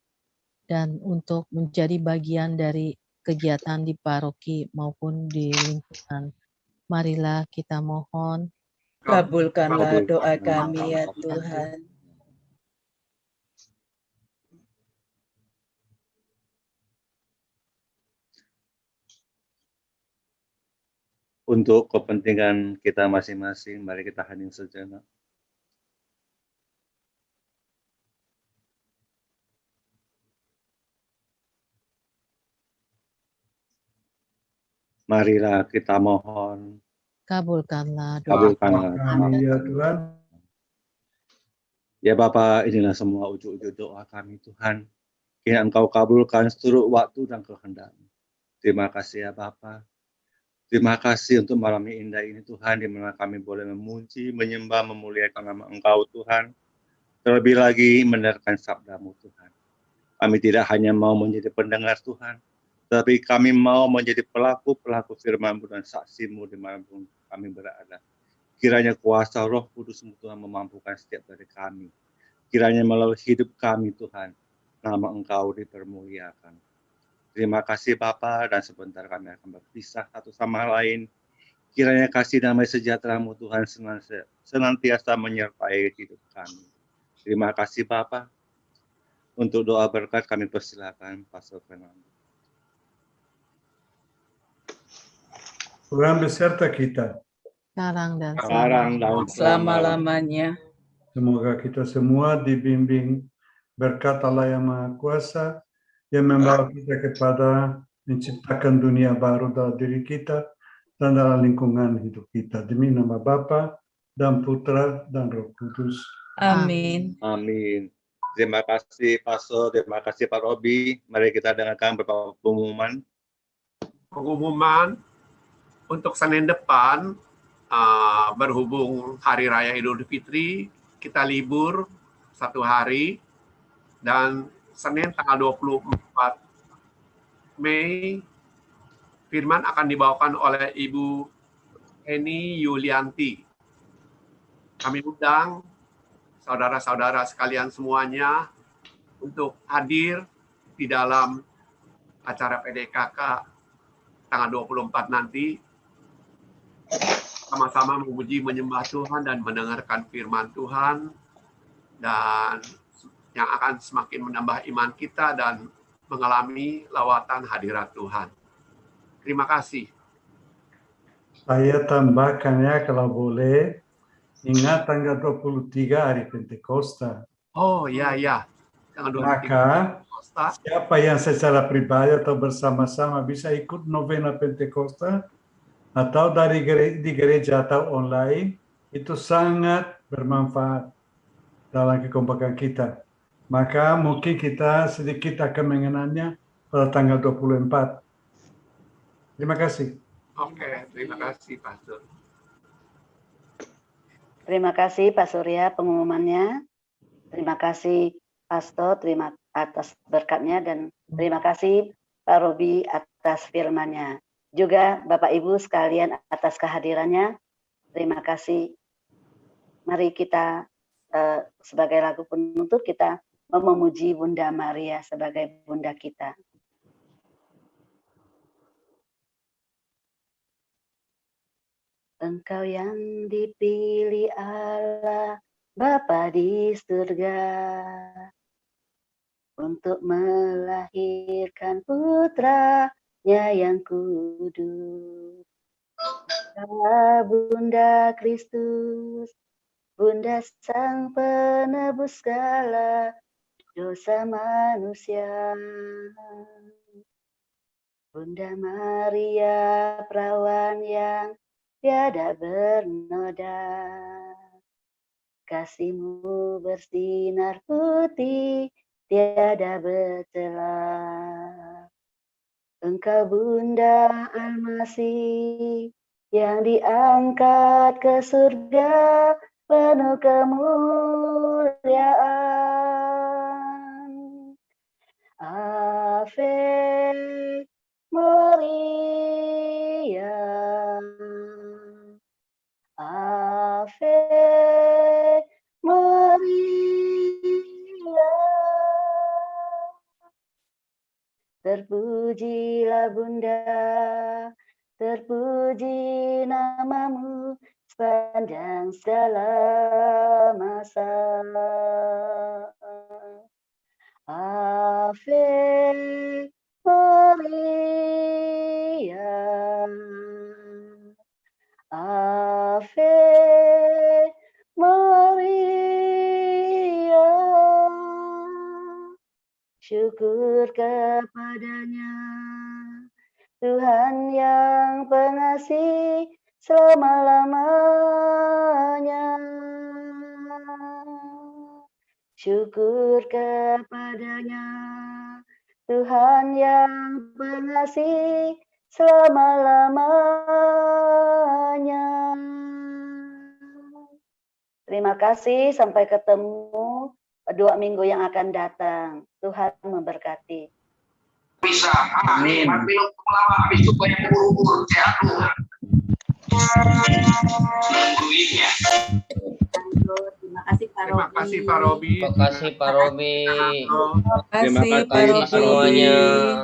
dan untuk menjadi bagian dari kegiatan di paroki maupun di lingkungan. Marilah kita mohon. Kabulkanlah doa kami ya Tuhan. Untuk kepentingan kita masing-masing, mari kita hening sejenak. Marilah kita mohon. Kabulkanlah doa Kabulkanlah kami ya Tuhan. Ya Bapa, inilah semua ujung-ujung doa kami Tuhan. Kini Engkau kabulkan seluruh waktu dan kehendak. Terima kasih ya Bapa. Terima kasih untuk malam yang indah ini Tuhan, di mana kami boleh memuji, menyembah, memuliakan nama Engkau Tuhan. Terlebih lagi mendengarkan sabda-Mu Tuhan. Kami tidak hanya mau menjadi pendengar Tuhan, tapi kami mau menjadi pelaku-pelaku firman-Mu dan saksi-Mu dimanapun kami berada. Kiranya kuasa Roh Kudus-Mu Tuhan memampukan setiap dari kami. Kiranya melalui hidup kami Tuhan, nama Engkau dipermuliakan. Terima kasih Bapa, dan sebentar kami akan berpisah satu sama lain. Kiranya kasih damai sejahtera-Mu Tuhan senantiasa menyertai hidup kami. Terima kasih Bapa. Untuk doa berkat kami persilakan Pastor Fernando. Tuhan beserta kita. Sekarang dan selama-lamanya. Semoga kita semua dibimbing berkat Allah yang Maha Kuasa, yang membawa kita kepada menciptakan dunia baru dalam diri kita dan dalam lingkungan hidup kita. Demi nama Bapa dan Putra dan Roh Kudus. Amin. Amin. Terima kasih Pastor, terima kasih Pak Robi. Mari kita dengarkan beberapa pengumuman. Pengumuman untuk Senin depan, berhubung Hari Raya Idul Fitri, kita libur 1 hari, dan Senin tanggal 24 Mei, firman akan dibawakan oleh Ibu Eni Yulianti. Kami undang saudara-saudara sekalian semuanya untuk hadir di dalam acara PDKK tanggal 24 nanti, sama-sama memuji menyembah Tuhan dan mendengarkan firman Tuhan, dan yang akan semakin menambah iman kita dan mengalami lawatan hadirat Tuhan. Terima kasih. Saya tambahkan ya kalau boleh, ingat tanggal 23 hari Pentakosta. Oh ya. Maka siapa yang secara pribadi atau bersama-sama bisa ikut novena Pentakosta atau di gereja atau online, itu sangat bermanfaat dalam kekompakan kita. Maka mungkin kita sedikit akan mengenalnya pada tanggal 24. Terima kasih. Oke, terima kasih Pastor. Terima kasih Pak Surya pengumumannya. Terima kasih Pastor, terima atas berkatnya, dan terima kasih Pak Robi atas firman-Nya. Juga Bapak Ibu sekalian atas kehadirannya. Terima kasih. Mari kita sebagai lagu penutup kita memuji Bunda Maria sebagai Bunda kita. Engkau yang dipilih Allah Bapa di surga untuk melahirkan putranya yang kudus. Bunda Kristus, Bunda Sang Penebus segala dosa manusia. Bunda Maria, perawan yang tiada bernoda, kasih-Mu bersinar putih, tiada bercela. Engkau Bunda Almasih yang diangkat ke surga penuh kemuliaan. Ave Maria, Ave Maria. Terpujilah Bunda, terpuji nama-Mu sepanjang segala masa. Ave Maria, Ave Maria. Syukur kepadanya, Tuhan yang pengasih selama-lamanya. Syukur kepadanya, Tuhan yang pengasih selama-lamanya. Terima kasih, sampai ketemu 2 minggu yang akan datang. Tuhan memberkati. Bisa, amin. Minum lama habis itu banyak buru-buru sehat Tuhan. Terima kasih Pak Robi. Terima kasih Pak Robi. Terima kasih Pak Robi. Terima kasih Pak Robi semuanya.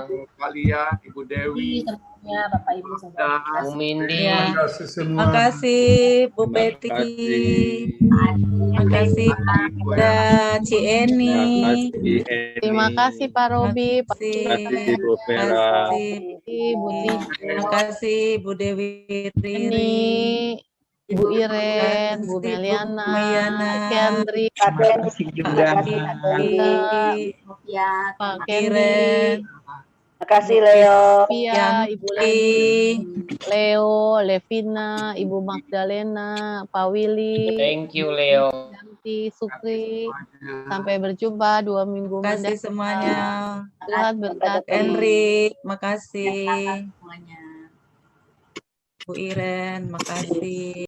Ibu Kalia, Ibu Dewi, semuanya Bapak Ibu Saudara. Bu Mindi. Terima kasih Bu Betty. Terima kasih Ada Ci Eni. Terima kasih Pak Robi, Pak Terima kasih Bu Vera. Bu Terima kasih Bu Dewi Tini, Bu Iren, Bu Meliana, Kendri, Terima kasih juga. Pak Iren. Terima kasih Leo. Pia, Ibu Leni, Leo, Levina, Ibu Magdalena, Pak Willy. Thank you Leo. Yanti, Sukri. Sampai berjumpa 2 minggu Terima kasih mendatang. semuanya. Tuhan berkati. Enrik, makasih. Bu Iren, makasih.